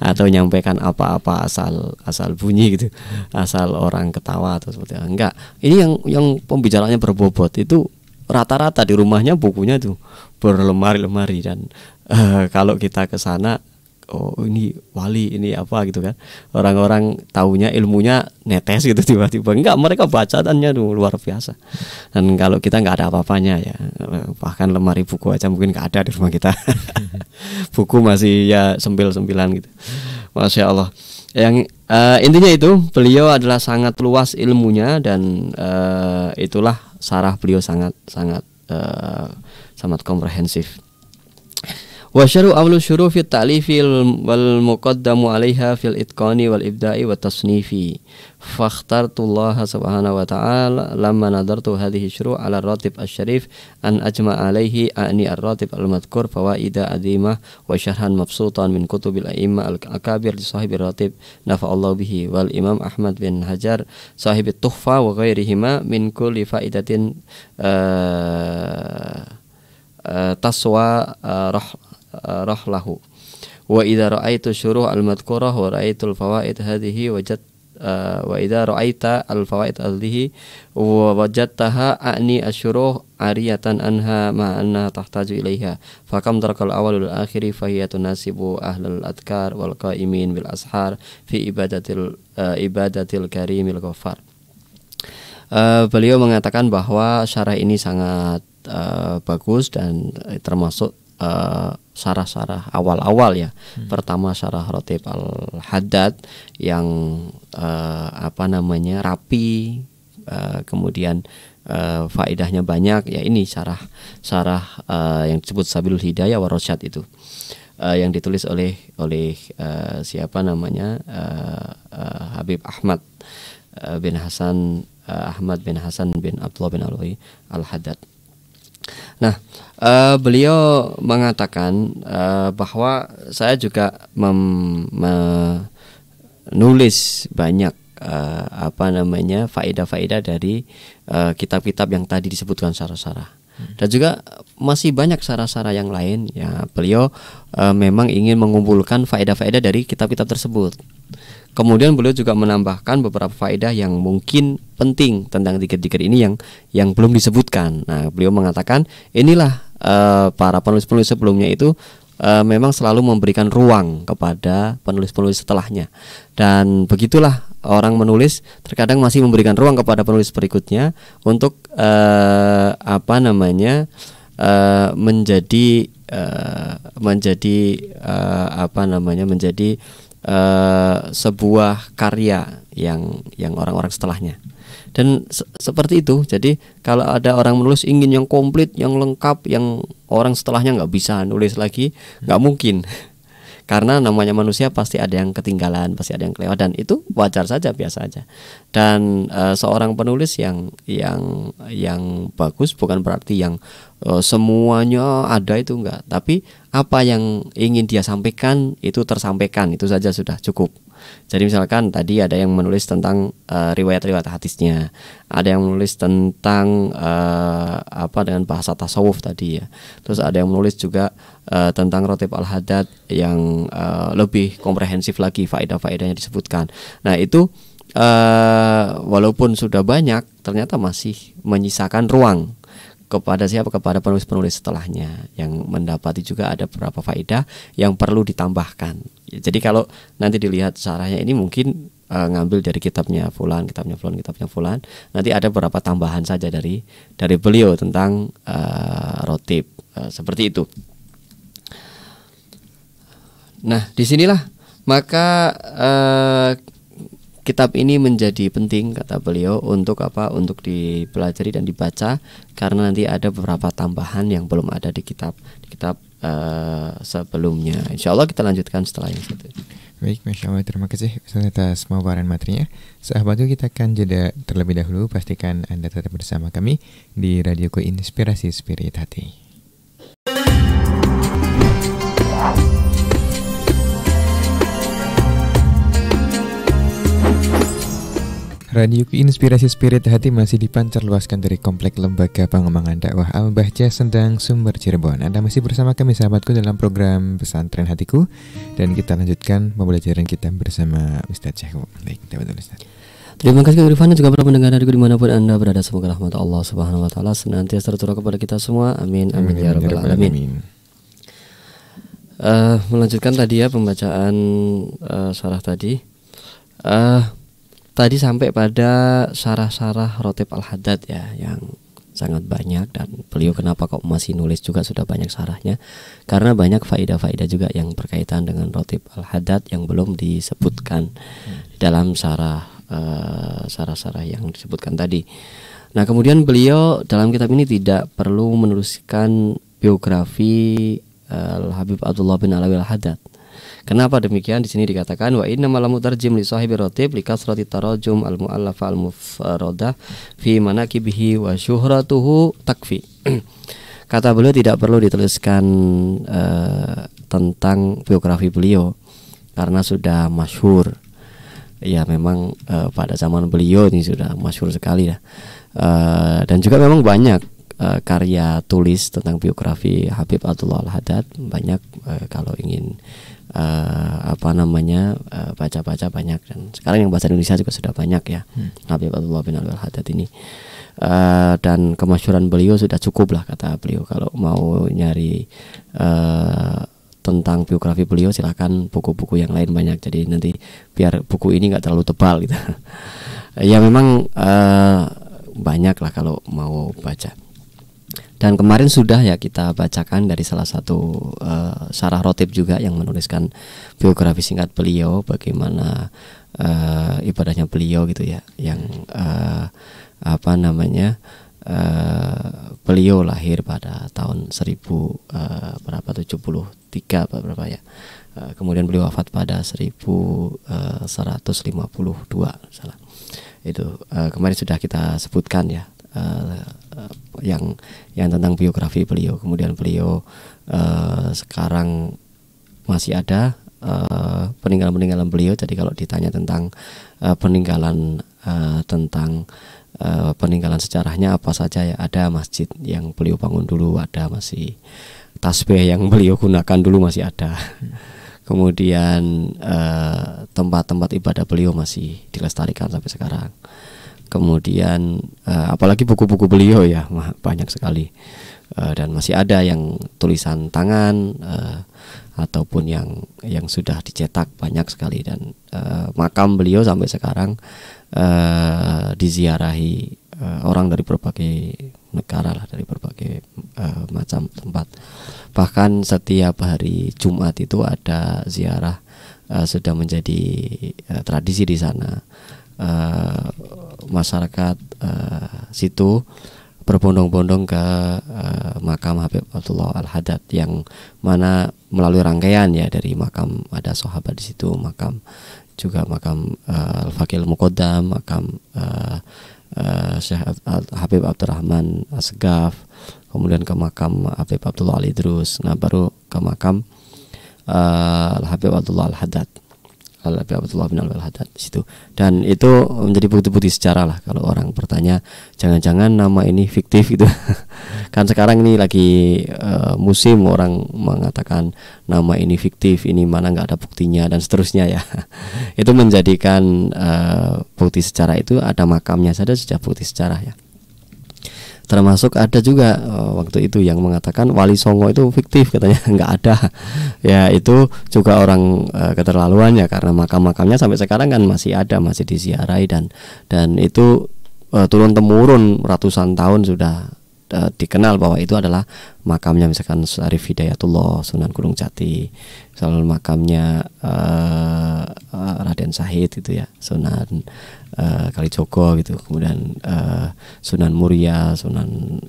B: atau nyampaikan apa-apa asal bunyi gitu, asal orang ketawa atau seperti itu. Enggak. Ini yang pembicaranya berbobot itu rata-rata di rumahnya bukunya tuh berlemari-lemari, dan kalau kita ke sana, oh ini wali, ini apa gitu kan, orang-orang taunya ilmunya netes gitu, tiba-tiba enggak, mereka bacaannya tuh luar biasa. Dan kalau kita nggak ada apa-apanya ya, bahkan lemari buku aja mungkin nggak ada di rumah kita. Buku masih ya sempil-sempilan gitu. Masya Allah. Yang intinya itu, beliau adalah sangat luas ilmunya, dan itulah sarah beliau sangat komprehensif. Wa syar'u awlu syuru' fi ta'lifil wal muqaddamu 'alaiha fil itqani wal ibda'i wat tasnifi. Fakhtartullah subhanahu wa ta'ala lamma nadartu hadhihi syuru' 'ala ar-ratib asy-syarif an ajma' 'alaihi a'ni ar-ratib al-madhkur fawaida 'azimah wa syarhan mabsutan min kutubil a'immah al-akabir li sahibi ratib nafa'allahu bihi wal Imam Ahmad bin Hajar sahibi Tuhfa wa ghairihima min kulli faidatin taswa rahlahu. Wa idza ra'aitu syuruh al-madhkurah wa ra'aitu al-fawaid hadhihi wa idza ra'aita al-fawaid hadhihi wa wajadtaha a'ni asyuruh ariyatan anha ma anna tahtaju ilaiha fa kam tarakal awal wal akhiri fa hiya tunasibu ahlul adkar wal qaimin bil ashar fi ibadatil karimil ghaffar. Beliau mengatakan bahwa syarah ini sangat bagus, dan termasuk syarah-syarah awal-awal ya. Pertama syarah Ratib al-Haddad yang rapi, kemudian faedahnya banyak ya. Ini syarah yang disebut Sabilul Hidayah wa Rasyad itu, yang ditulis oleh Habib Ahmad bin Hasan bin Abdullah bin Alwi al-Haddad. Nah, beliau mengatakan bahwa saya juga menulis banyak faedah-faedah dari kitab-kitab yang tadi disebutkan syarah-syarah. Dan juga masih banyak syarah-syarah yang lain ya. Beliau memang ingin mengumpulkan faedah-faedah dari kitab-kitab tersebut. Kemudian beliau juga menambahkan beberapa faedah yang mungkin penting tentang dzikir-dzikir ini yang belum disebutkan. Nah, beliau mengatakan inilah para penulis-penulis sebelumnya itu memang selalu memberikan ruang kepada penulis-penulis setelahnya. Dan begitulah orang menulis terkadang masih memberikan ruang kepada penulis berikutnya untuk menjadi sebuah karya yang orang-orang setelahnya. Dan seperti itu. Jadi kalau ada orang menulis ingin yang komplit, yang lengkap, yang orang setelahnya nggak bisa nulis lagi, nggak mungkin. Karena namanya manusia pasti ada yang ketinggalan, pasti ada yang kelewat, dan itu wajar saja, biasa saja. Dan seorang penulis yang bagus bukan berarti yang semuanya ada, itu enggak. Tapi apa yang ingin dia sampaikan itu tersampaikan, itu saja sudah cukup. Jadi misalkan tadi ada yang menulis tentang riwayat-riwayat hadisnya, ada yang menulis tentang dengan bahasa tasawuf tadi ya. Terus ada yang menulis juga tentang Ratib al-Haddad yang lebih komprehensif lagi, faedah-faedahnya disebutkan. Nah itu walaupun sudah banyak, ternyata masih menyisakan ruang kepada penulis-penulis setelahnya yang mendapati juga ada beberapa faedah yang perlu ditambahkan. Jadi kalau nanti dilihat syarahnya ini mungkin ngambil dari kitabnya fulan, nanti ada beberapa tambahan saja dari beliau tentang Ratib, seperti itu. Nah, disinilah maka kitab ini menjadi penting kata beliau untuk apa? Untuk dipelajari dan dibaca karena nanti ada beberapa tambahan yang belum ada di kitab sebelumnya. Insya Allah kita lanjutkan setelah yang satu.
A: Baik, Masya Allah, terima kasih Ustaz atas pemaparan materinya. Sahabatku, kita akan jeda terlebih dahulu. Pastikan Anda tetap bersama kami di Radioku Inspirasi Spirit Hati. Radio Inspirasi Spirit Hati masih dipancar luaskan dari Komplek Lembaga Pengembangan Dakwah Al-Bahjah Sendang, Sumber, Cirebon. Anda masih bersama kami sahabatku dalam program Pesantren Hatiku, dan kita lanjutkan pembelajaran kita bersama Ustaz Syahku. Baik, betul Ustaz.
B: Terima kasih kepada Rifana juga para pendengar radio dimanapun Anda berada. Semoga rahmat Allah Subhanahu Wa Taala senantiasa tercurah kepada kita semua. Amin amin ya rabbal alamin. Melanjutkan tadi ya pembacaan syarah tadi. Tadi sampai pada syarah-syarah Rotib Al-Haddad ya, yang sangat banyak, dan beliau kenapa kok masih nulis juga sudah banyak syarahnya, karena banyak faedah-faedah juga yang berkaitan dengan Rotib Al-Haddad yang belum disebutkan dalam syarah-syarah yang disebutkan tadi. Nah, kemudian beliau dalam kitab ini tidak perlu menuliskan biografi Al-Habib Abdullah bin Alawi Al-Haddad. Kenapa demikian? Di sini dikatakan wa inna malamu tarjim li sahibi ratib li kasrati tarajum al mu'allafa al mufradah fi manaqibihi wa syuhratuhu takfi. Kata beliau tidak perlu dituliskan tentang biografi beliau karena sudah masyhur. Ya memang pada zaman beliau ini sudah masyhur sekali ya. Dan juga memang banyak karya tulis tentang biografi Habib Abdullah Al-Haddad, banyak kalau ingin baca-baca banyak, dan sekarang yang bahasa Indonesia juga sudah banyak ya. Habib Abdullah bin Al-Haddad ini dan kemasyhuran beliau sudah cukup lah kata beliau. Kalau mau nyari tentang biografi beliau silakan buku-buku yang lain banyak, jadi nanti biar buku ini nggak terlalu tebal gitu. Ya memang banyak lah kalau mau baca. Dan kemarin sudah ya kita bacakan dari salah satu syarah Rotib juga yang menuliskan biografi singkat beliau, bagaimana ibadahnya beliau gitu ya, yang beliau lahir pada tahun 73 berapa ya. Kemudian beliau wafat pada 1152 salah. Itu kemarin sudah kita sebutkan ya. Yang tentang biografi beliau. Kemudian beliau sekarang masih ada peninggalan beliau. Jadi kalau ditanya tentang peninggalan sejarahnya apa saja ya, ada masjid yang beliau bangun dulu, ada masih tasbih yang beliau gunakan dulu masih ada. Kemudian tempat-tempat ibadah beliau masih dilestarikan sampai sekarang. Kemudian apalagi buku-buku beliau ya banyak sekali, dan masih ada yang tulisan tangan ataupun yang sudah dicetak banyak sekali, dan makam beliau sampai sekarang diziarahi orang dari berbagai negara lah, dari berbagai macam tempat. Bahkan setiap hari Jumat itu ada ziarah, sudah menjadi tradisi di sana. Masyarakat situ berbondong-bondong ke makam Habib Abdullah Al-Haddad, yang mana melalui rangkaian ya, dari makam ada sahabat di situ, makam Al-Faqih Al-Muqaddam, makam Syekh Habib Abdurrahman As-Segaf, kemudian ke makam Habib Abdullah Al-Idrus, nah baru ke makam Habib Abdullah Al-Haddad, Habib Abdullah bin Al-Haddad di situ. Dan itu menjadi bukti-bukti sejarah lah kalau orang bertanya, jangan-jangan nama ini fiktif gitu. Kan sekarang ini lagi musim orang mengatakan nama ini fiktif, ini mana nggak ada buktinya dan seterusnya ya. Itu menjadikan bukti sejarah itu ada makamnya saja sudah bukti sejarah ya. Termasuk ada juga waktu itu yang mengatakan Wali Songo itu fiktif, katanya nggak ada. Ya itu juga orang keterlaluan ya, karena makam-makamnya sampai sekarang kan masih ada, masih diziarahi, dan itu turun temurun ratusan tahun sudah dikenal bahwa itu adalah makamnya misalkan Syarif Hidayatullah Sunan Gunung Jati, misalnya makamnya Raden Syahid gitu ya, Sunan Kalijogo gitu, kemudian Sunan Muria, Sunan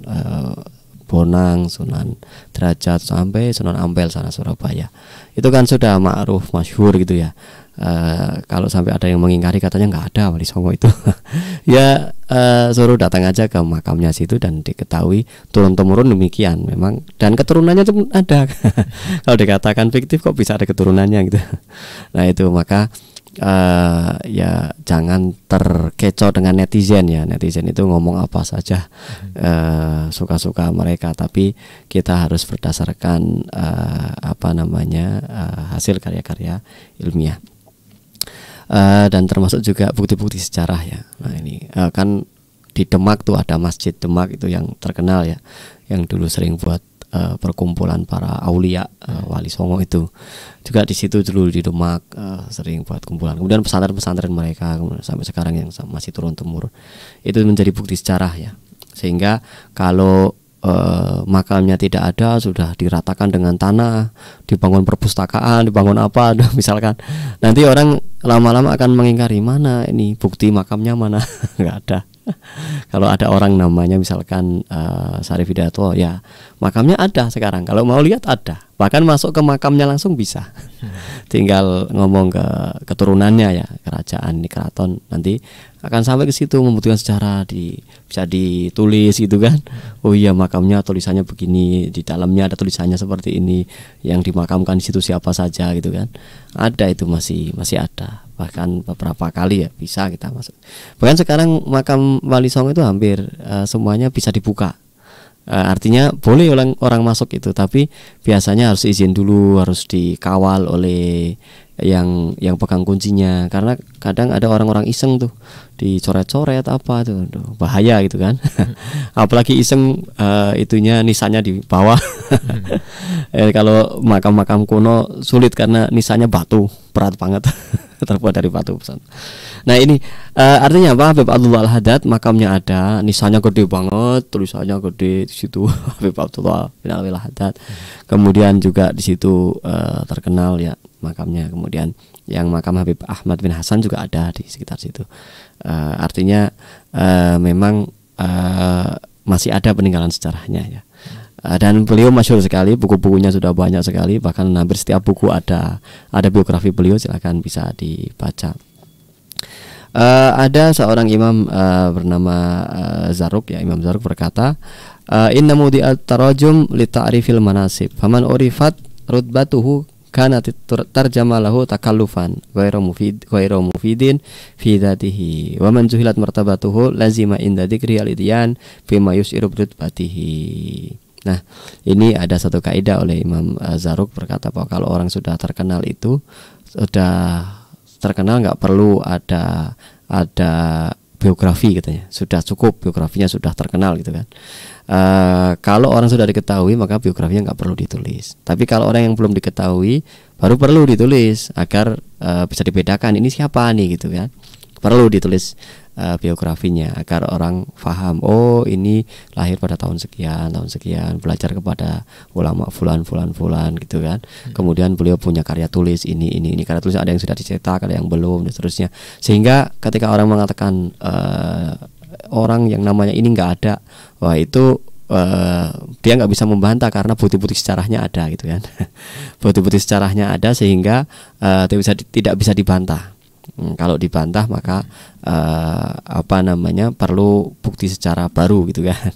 B: Bonang, Sunan Derajat, sampai Sunan Ampel sana Surabaya. Itu kan sudah ma'ruf, masyhur gitu ya. Kalau sampai ada yang mengingkari katanya nggak ada Wali Songo itu ya suruh datang aja ke makamnya situ dan diketahui turun temurun demikian memang, dan keturunannya itu ada. Kalau dikatakan fiktif kok bisa ada keturunannya gitu. Nah itu maka ya jangan terkecoh dengan netizen ya. Netizen itu ngomong apa saja suka-suka mereka, tapi kita harus berdasarkan hasil karya-karya ilmiah. Dan termasuk juga bukti-bukti sejarah ya. Nah ini kan di Demak tuh ada Masjid Demak itu yang terkenal ya, yang dulu sering buat perkumpulan para aulia Wali Songo itu. Juga di situ dulu di Demak sering buat kumpulan. Kemudian pesantren-pesantren mereka sampai sekarang yang masih turun temurun. Itu menjadi bukti sejarah ya. Sehingga kalau makamnya tidak ada, sudah diratakan dengan tanah, dibangun perpustakaan, dibangun apa, misalkan, nanti orang lama-lama akan mengingkari, mana ini bukti makamnya mana. Nggak ada. Kalau ada orang namanya misalkan Syarif Hidayatullah, ya makamnya ada sekarang, kalau mau lihat ada, bahkan masuk ke makamnya langsung bisa. Tinggal ngomong ke keturunannya ya, kerajaan ini keraton, nanti akan sampai ke situ, membutuhkan sejarah bisa ditulis gitu kan. Oh iya makamnya tulisannya begini, di dalamnya ada tulisannya seperti ini, yang dimakamkan di situ siapa saja gitu kan. Ada itu masih ada, bahkan beberapa kali ya bisa kita masuk. Bahkan sekarang makam Wali Songo itu hampir semuanya bisa dibuka. Artinya boleh orang masuk itu, tapi biasanya harus izin dulu, harus dikawal oleh yang pegang kuncinya, karena kadang ada orang-orang iseng tuh dicoret-coret apa tuh, bahaya gitu kan. Apalagi iseng itunya nisannya di bawah. Kalau makam-makam kuno sulit karena nisannya batu, berat banget. Terbuat dari batu. Nah ini artinya apa? Habib Abdullah Al-Haddad makamnya ada, nisannya gede banget, tulisannya gede di situ. Habib Abdullah bin Al-Haddad. Kemudian juga di situ terkenal ya makamnya. Kemudian yang makam Habib Ahmad bin Hasan juga ada di sekitar situ. Artinya memang masih ada peninggalan sejarahnya ya. Dan beliau masyhur sekali, buku-bukunya sudah banyak sekali, bahkan hampir setiap buku ada biografi beliau, silakan bisa dibaca. Ada seorang imam bernama Zarruq ya, Imam Zarruq berkata, inna mudi'at tarajum li ta'rifil manasib faman urifat rutbatuhu kana tarjama lahu takallufan ghairu mufidin fi dzatihi wa man juhilat martabatuhu lazima inda dzikri al-idyan bima yus'iru rutbatihi. Nah, ini ada satu kaidah oleh Imam Zarruq berkata bahwa kalau orang sudah terkenal itu sudah terkenal, nggak perlu ada biografi katanya, sudah cukup biografinya sudah terkenal gitu kan. Kalau orang sudah diketahui maka biografinya nggak perlu ditulis. Tapi kalau orang yang belum diketahui baru perlu ditulis agar bisa dibedakan ini siapa nih gitu kan. Perlu ditulis biografinya agar orang paham, oh ini lahir pada tahun sekian, belajar kepada ulama fulan gitu kan. Kemudian beliau punya karya tulis ini karya tulis ada yang sudah dicetak, ada yang belum dan seterusnya. Sehingga ketika orang mengatakan orang yang namanya ini nggak ada, wah itu dia nggak bisa membantah karena bukti-bukti sejarahnya ada gitu kan. Bukti-bukti sejarahnya ada sehingga tidak bisa dibantah. Kalau dibantah maka perlu bukti secara baru gitu kan.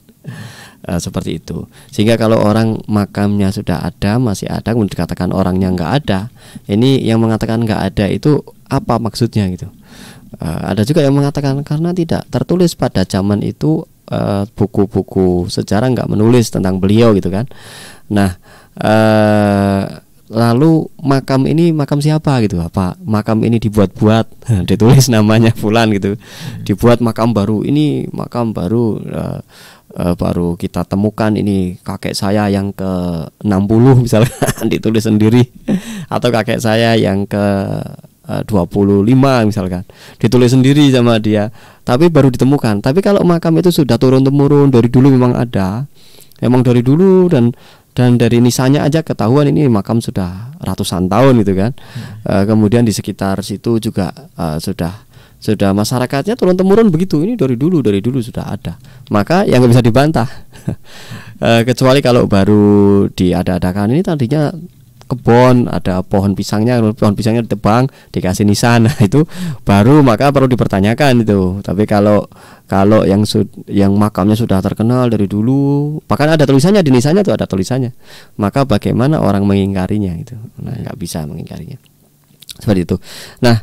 B: Seperti itu. Sehingga kalau orang makamnya sudah ada, masih ada, kemudian dikatakan orangnya nggak ada, ini yang mengatakan nggak ada itu apa maksudnya gitu. Ada juga yang mengatakan karena tidak tertulis pada zaman itu, buku-buku sejarah nggak menulis tentang beliau gitu kan. Nah lalu makam ini makam siapa gitu, apa makam ini dibuat-buat, ditulis namanya fulan gitu, dibuat makam baru, ini makam baru baru kita temukan, ini kakek saya yang ke 60 misalnya ditulis sendiri, atau kakek saya yang ke 25 misalkan, ditulis sendiri sama dia, tapi baru ditemukan. Tapi kalau makam itu sudah turun temurun dari dulu, memang ada, memang dari dulu, dan dari nisannya aja ketahuan ini makam sudah ratusan tahun gitu kan. Kemudian di sekitar situ juga sudah masyarakatnya turun temurun begitu, ini dari dulu sudah ada, maka yang nggak bisa dibantah. Kecuali kalau baru diada-adakan, ini tadinya kebun, ada pohon pisangnya ditebang, dikasih nisan, nah itu baru maka perlu dipertanyakan itu. Tapi kalau yang makamnya sudah terkenal dari dulu, bahkan ada tulisannya, di nisannya tuh ada tulisannya, maka bagaimana orang mengingkarinya itu? Nah, nggak bisa mengingkarinya seperti itu. Nah,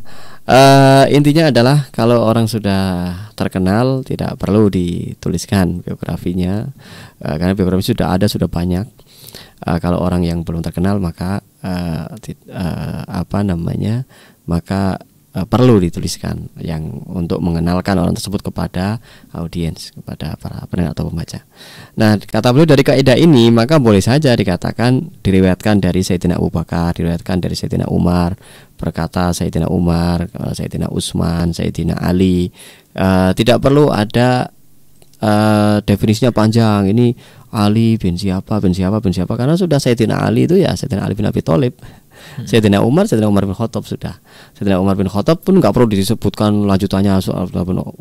B: intinya adalah kalau orang sudah terkenal tidak perlu dituliskan biografinya, karena biografi sudah ada, sudah banyak. Kalau orang yang belum terkenal maka maka perlu dituliskan yang untuk mengenalkan orang tersebut kepada audiens, kepada para pendengar atau pembaca. Nah, kata beliau, dari kaidah ini maka boleh saja dikatakan diriwayatkan dari Sayyidina Abu Bakar, diriwayatkan dari Sayyidina Umar, berkata Sayyidina Umar, Sayyidina Utsman, Sayyidina Ali. Tidak perlu ada definisinya panjang, ini Ali bin siapa, karena sudah Sayyidina Ali itu ya Sayyidina Ali bin Abi Thalib. Sayyidina Umar bin Khattab sudah. Sayyidina Umar bin Khattab pun nggak perlu disebutkan lanjutannya, soal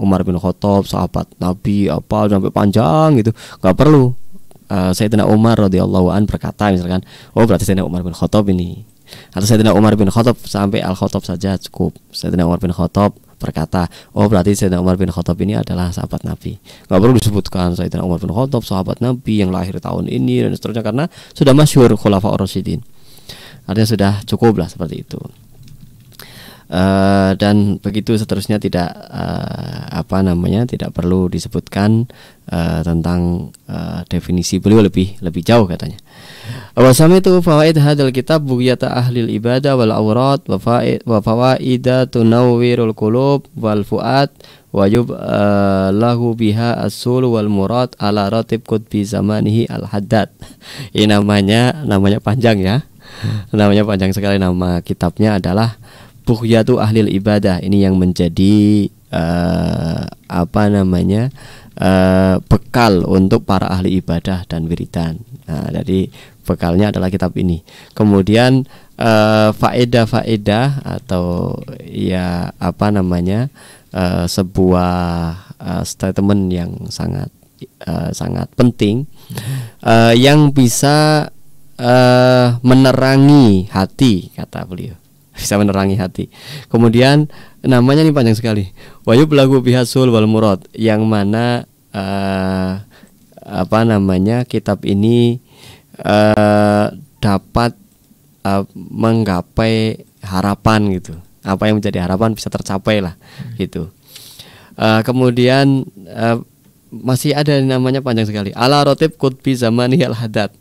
B: Umar bin Khattab sahabat Nabi apa sampai panjang gitu, nggak perlu. Sayyidina Umar radhiyallahu an berkata misalkan, oh berarti Sayyidina Umar bin Khattab ini, atau Sayyidina Umar bin Khattab sampai Al-Khattab saja cukup. Sayyidina Umar bin Khattab berkata, oh berarti Sayyidina Umar bin Khattab ini adalah sahabat Nabi. Gak perlu disebutkan Sayyidina Umar bin Khattab sahabat Nabi yang lahir tahun ini dan seterusnya, karena sudah masyhur Khulafaur Rasyidin. Artinya sudah cukup lah seperti itu. Dan begitu seterusnya, tidak tidak perlu disebutkan tentang definisi beliau lebih jauh katanya. Wasamitu fawaid hadzal kitab bughiyata ahlil ibadah wal awrat wa fawaida tunawwirul qulub wal fuad wa lahu biha as-sul wal murad ala ratib qutbi zamanihi al-haddad. Ini namanya panjang ya. Namanya panjang sekali, nama kitabnya adalah Bughyatu Ahlil Ibadah. Ini yang menjadi bekal untuk para ahli ibadah dan wiridan. Nah, jadi bekalnya adalah kitab ini. Kemudian faedah atau ya sebuah statement yang sangat penting yang bisa menerangi hati, kata beliau, bisa menerangi hati. Kemudian namanya ini panjang sekali, wayub lagu bihasul wal murad, yang mana kitab ini dapat menggapai harapan gitu, apa yang menjadi harapan bisa tercapai lah gitu. Kemudian masih ada namanya panjang sekali, ala rotib qutbi zamani al-haddad,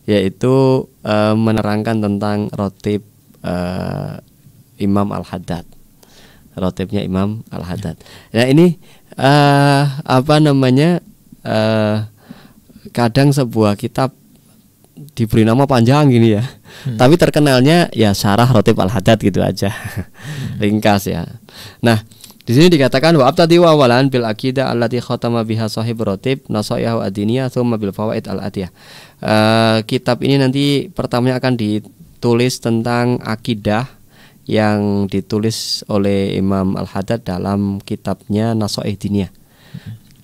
B: yaitu menerangkan tentang rotib Imam Al-Haddad, rotibnya Imam Al-Haddad. Nah ini kadang sebuah kitab diberi nama panjang gini ya, tapi terkenalnya ya syarah rotib Al-Haddad gitu aja, ringkas ya. Nah, di sini dikatakan wa abtadi wa awalan bil aqidah allati khatama biha sahib rotib nasaihu ad-diniyah tsumma bil fawaid al-atiyah. Kitab ini nanti pertamanya akan ditulis tentang akidah yang ditulis oleh Imam Al-Haddad dalam kitabnya Nasaih Diniyah.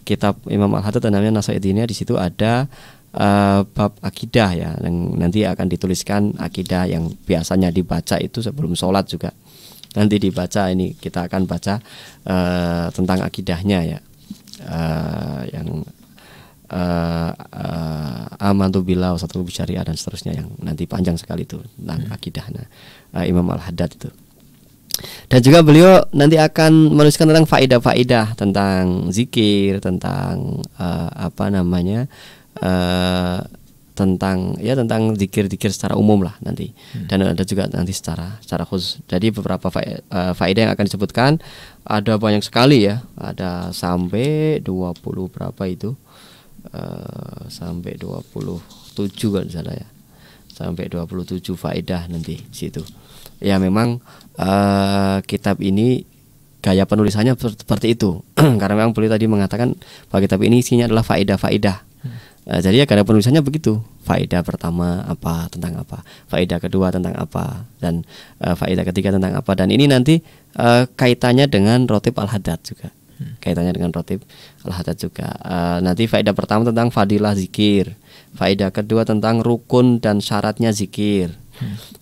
B: Kitab Imam Al-Haddad namanya Nasaih Diniyah, di situ ada bab akidah ya, yang nanti akan dituliskan akidah yang biasanya dibaca itu sebelum sholat juga. Nanti dibaca, ini kita akan baca tentang akidahnya ya, yang amantu billah wasatu bisyariah dan seterusnya, yang nanti panjang sekali itu tentang akidahnya Imam Al-Haddad itu. Dan juga beliau nanti akan menuliskan tentang faidah-faidah tentang zikir, tentang tentang zikir-zikir secara umum lah nanti. Dan ada juga nanti secara khusus. Jadi beberapa faedah yang akan disebutkan ada banyak sekali ya, ada sampai 20 berapa itu, sampai 27 kan salah ya, sampai 27 faedah nanti di situ. Ya memang kitab ini gaya penulisannya seperti itu. Karena memang beliau tadi mengatakan bahwa kitab ini isinya adalah faedah-faedah. Jadi ya gaya penulisannya begitu. Faedah pertama apa, tentang apa, faedah kedua tentang apa, dan faedah ketiga tentang apa. Dan ini nanti kaitannya dengan Rotib Al-Haddad juga. Kaitannya dengan Rotib Al-Haddad juga. Nanti faedah pertama tentang fadilah zikir, faedah kedua tentang rukun dan syaratnya zikir,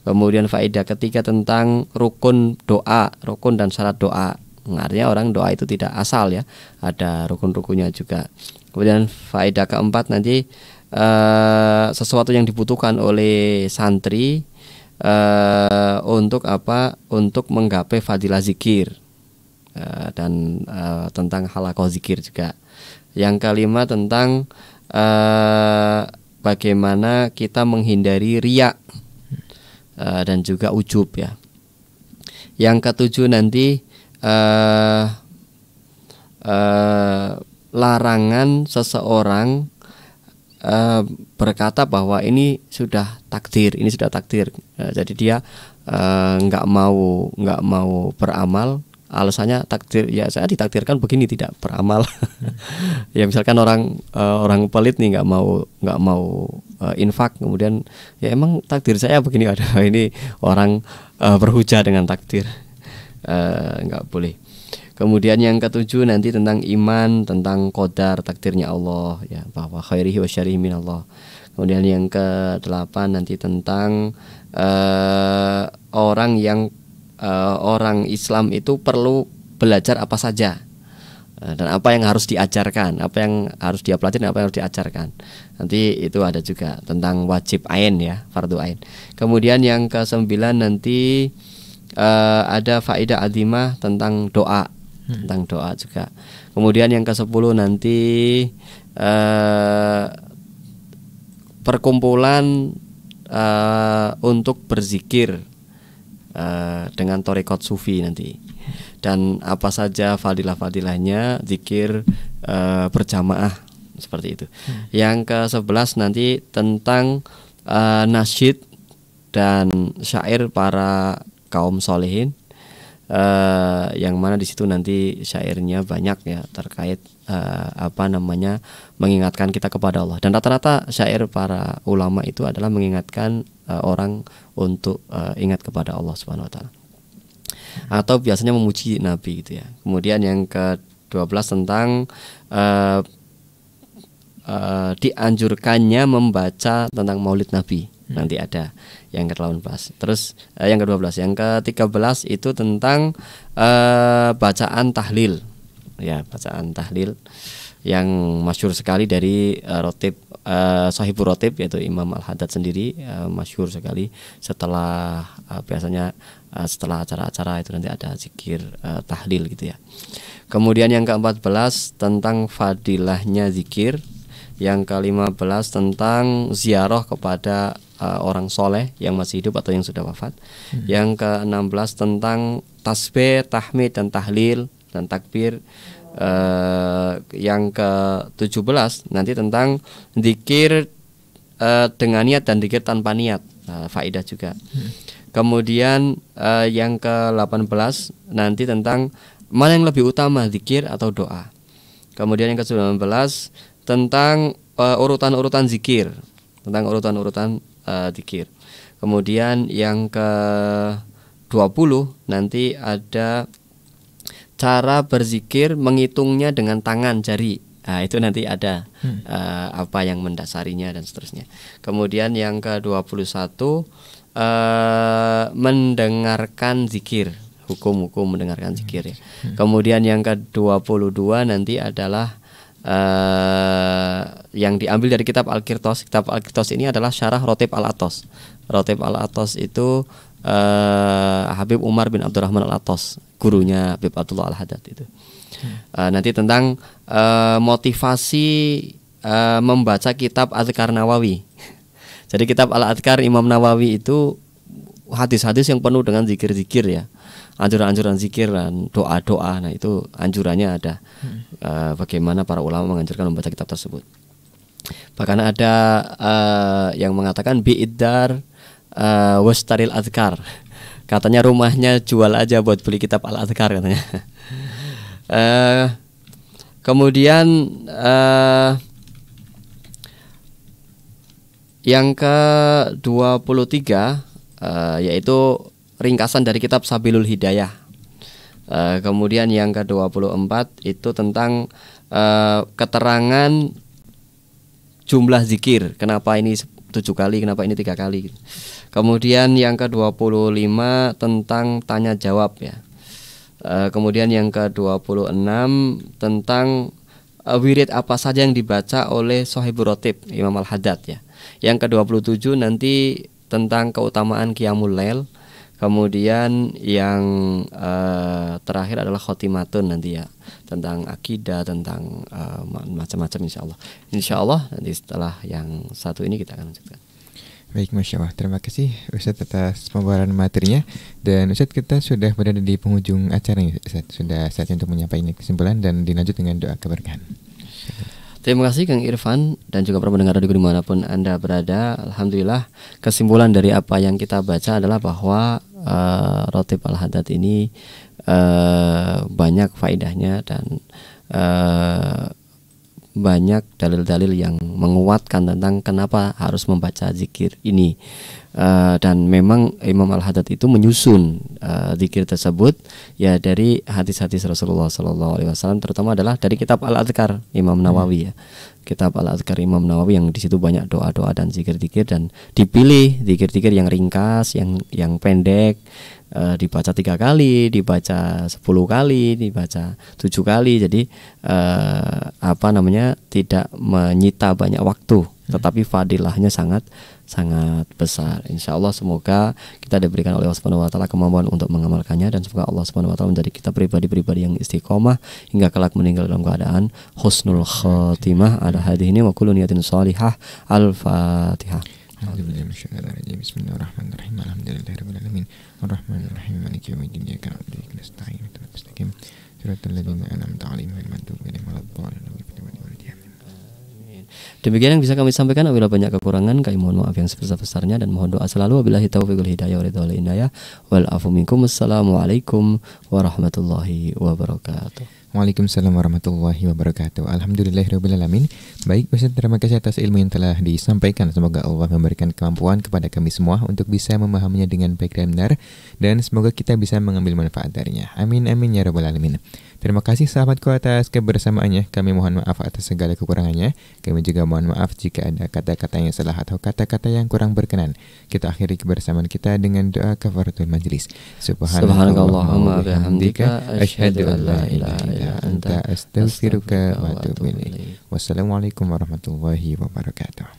B: kemudian faedah ketiga tentang rukun doa, rukun dan syarat doa. Artinya orang doa itu tidak asal ya, ada rukun-rukunnya juga. Kemudian faedah keempat nanti sesuatu yang dibutuhkan oleh santri untuk apa? Untuk menggapai fadilah zikir, dan tentang halaqah zikir juga. Yang kelima tentang bagaimana kita menghindari riya dan juga ujub ya. Yang ketujuh nanti larangan seseorang berkata bahwa ini sudah takdir, ini sudah takdir. Jadi dia nggak mau beramal. Alasannya takdir, ya saya ditakdirkan begini, tidak beramal. Ya misalkan orang pelit nih, nggak mau infak, kemudian ya emang takdir saya begini. Ada ini orang berhujah dengan takdir, nggak boleh. Kemudian yang ketujuh nanti tentang iman, tentang qadar, takdirnya Allah ya, bahwa khairihi wa syarrihi minallah. Kemudian yang ke-8 nanti tentang orang Islam itu perlu belajar apa saja, dan apa yang harus diajarkan, apa yang harus dia pelajari, apa yang harus diajarkan. Nanti itu ada juga tentang wajib ain ya, fardu ain. Kemudian yang ke-9 nanti ada faedah azimah tentang doa, tentang doa juga. Kemudian yang ke-10 nanti perkumpulan untuk berzikir dengan thariqat sufi nanti, dan apa saja fadilah-fadilahnya zikir berjamaah seperti itu. Yang ke-11 nanti tentang nasyid dan syair para kaum solehin, yang mana di situ nanti syairnya banyak ya, terkait mengingatkan kita kepada Allah. Dan rata-rata syair para ulama itu adalah mengingatkan orang untuk ingat kepada Allah Subhanahu wa taala, atau biasanya memuji Nabi gitu ya. Kemudian yang ke-12 tentang dianjurkannya membaca tentang Maulid Nabi. Nanti ada yang ke-18. Terus yang ke-12, yang ke-13 itu tentang bacaan tahlil. Ya, bacaan tahlil yang masyhur sekali dari Rotib, Sahibul Rotib, yaitu Imam Al-Haddad sendiri, masyhur sekali. Setelah biasanya setelah acara-acara itu nanti ada zikir tahlil gitu ya. Kemudian yang ke-14 tentang fadilahnya zikir. Yang ke-15 tentang ziarah kepada orang soleh yang masih hidup atau yang sudah wafat. Yang ke-16 tentang tasbih, tahmid dan tahlil dan takbir. Yang ke-17 nanti tentang zikir dengan niat dan zikir tanpa niat, faedah juga. Kemudian yang ke-18 nanti tentang mana yang lebih utama, zikir atau doa. Kemudian yang ke-19 tentang urutan-urutan zikir, tentang urutan-urutan zikir. Kemudian yang ke-20 nanti ada cara berzikir menghitungnya dengan tangan, jari. Nah, itu nanti ada apa yang mendasarinya dan seterusnya. Kemudian yang ke-21 mendengarkan zikir, hukum-hukum mendengarkan zikir ya. Kemudian yang ke-22 nanti adalah yang diambil dari kitab Al-Qirtos. Kitab Al-Qirtos ini adalah syarah Rotib Al-Atos. Rotib Al-Atos itu Habib Umar bin Abdurrahman Al-Atos, gurunya Habib Abdullah Al-Haddad itu. Nanti tentang motivasi membaca kitab Adhkar Nawawi. Jadi kitab Al-Adhkar Imam Nawawi itu hadis-hadis yang penuh dengan zikir-zikir ya, anjuran-anjuran zikir dan doa-doa. Nah itu anjurannya ada, bagaimana para ulama menganjurkan membaca kitab tersebut. Bahkan ada yang mengatakan bi'idar wastaril adhkar. Katanya rumahnya jual aja buat beli kitab al-adhkar katanya. Kemudian yang ke-23 yaitu ringkasan dari kitab Sabilul Hidayah. Kemudian yang ke-24 itu tentang keterangan jumlah zikir. Kenapa ini 7 kali, kenapa ini 3 kali. Kemudian yang ke-25 tentang tanya jawab ya. Kemudian yang ke-26 tentang wirid apa saja yang dibaca oleh Shahibur Ratib Imam Al-Haddad ya. Yang ke-27 nanti tentang keutamaan Qiyamul Lail. Kemudian yang terakhir adalah khotimatun nanti ya, tentang akidah, tentang macam-macam insya Allah nanti setelah yang satu ini kita akan lanjutkan.
A: Baik, Masya Allah. Terima kasih Ustadz atas pemaparan materinya. Dan Ustadz, kita sudah berada di penghujung acara ini, Ustadz. Sudah saatnya untuk menyampaikan kesimpulan dan dilanjut dengan doa keberkahan.
B: Terima kasih Kang Irfan dan juga para pendengar radio dimanapun Anda berada. Alhamdulillah, kesimpulan dari apa yang kita baca adalah bahwa Ratib Al-Haddad ini banyak faedahnya dan banyak dalil-dalil yang menguatkan tentang kenapa harus membaca zikir ini. Dan memang Imam Al-Haddad itu menyusun zikir tersebut ya dari hadis-hadis Rasulullah SAW, terutama adalah dari kitab Al-Adhkar Imam Nawawi ya. Kitab Al-Adhkar Imam Nawawi yang di situ banyak doa-doa dan zikir-zikir, dan dipilih zikir-zikir yang ringkas, yang pendek, dibaca 3 kali, dibaca 10 kali, dibaca 7 kali. Jadi tidak menyita banyak waktu, tetapi fadilahnya sangat besar. Insya Allah semoga kita diberikan oleh Allah Subhanahu Wa Taala kemampuan untuk mengamalkannya, dan semoga Allah Subhanahu Wa Taala menjadi kita pribadi-pribadi yang istiqomah hingga kelak meninggal dalam keadaan husnul khotimah. Ada hadis ini wa kullu niyatin shalihah. Al-Fatihah.
A: Bismillahirrahmanirrahim. Alhamdulillahirabbil alamin. Arrahmanirrahim. Maliki yaumiddin. Iyyaka na'budu wa iyyaka nasta'in. Ihdinas siratal siratal ladzina an'amta 'alaihim ghairil maghdubi 'alaihim waladdallin.
B: Demikian yang bisa kami sampaikan. Apabila banyak kekurangan, kami mohon maaf yang sebesar-besarnya dan mohon doa selalu. Wabillahi taufiq wal hidayah wal hidayah wal afu minkum. Assalamualaikum warahmatullahi wabarakatuh.
A: Waalaikumsalam warahmatullahi wabarakatuh. Alhamdulillahirabbil alamin. Baik, Ustaz, terima kasih atas ilmu yang telah disampaikan. Semoga Allah memberikan kemampuan kepada kami semua untuk bisa memahaminya dengan baik dan benar, dan semoga kita bisa mengambil manfaat darinya. Amin amin ya rabbal alamin. Terima kasih sahabatku atas kebersamaannya. Kami mohon maaf atas segala kekurangannya. Kami juga mohon maaf jika ada kata-kata yang salah atau kata-kata yang kurang berkenan. Kita akhiri kebersamaan kita dengan doa kafaratul majlis.
B: Subhanakallahumma bihamdika asyhadu an la ilaha illa
A: anta astaghfiruka wa atubu ilaik. Wassalamualaikum warahmatullahi wabarakatuh.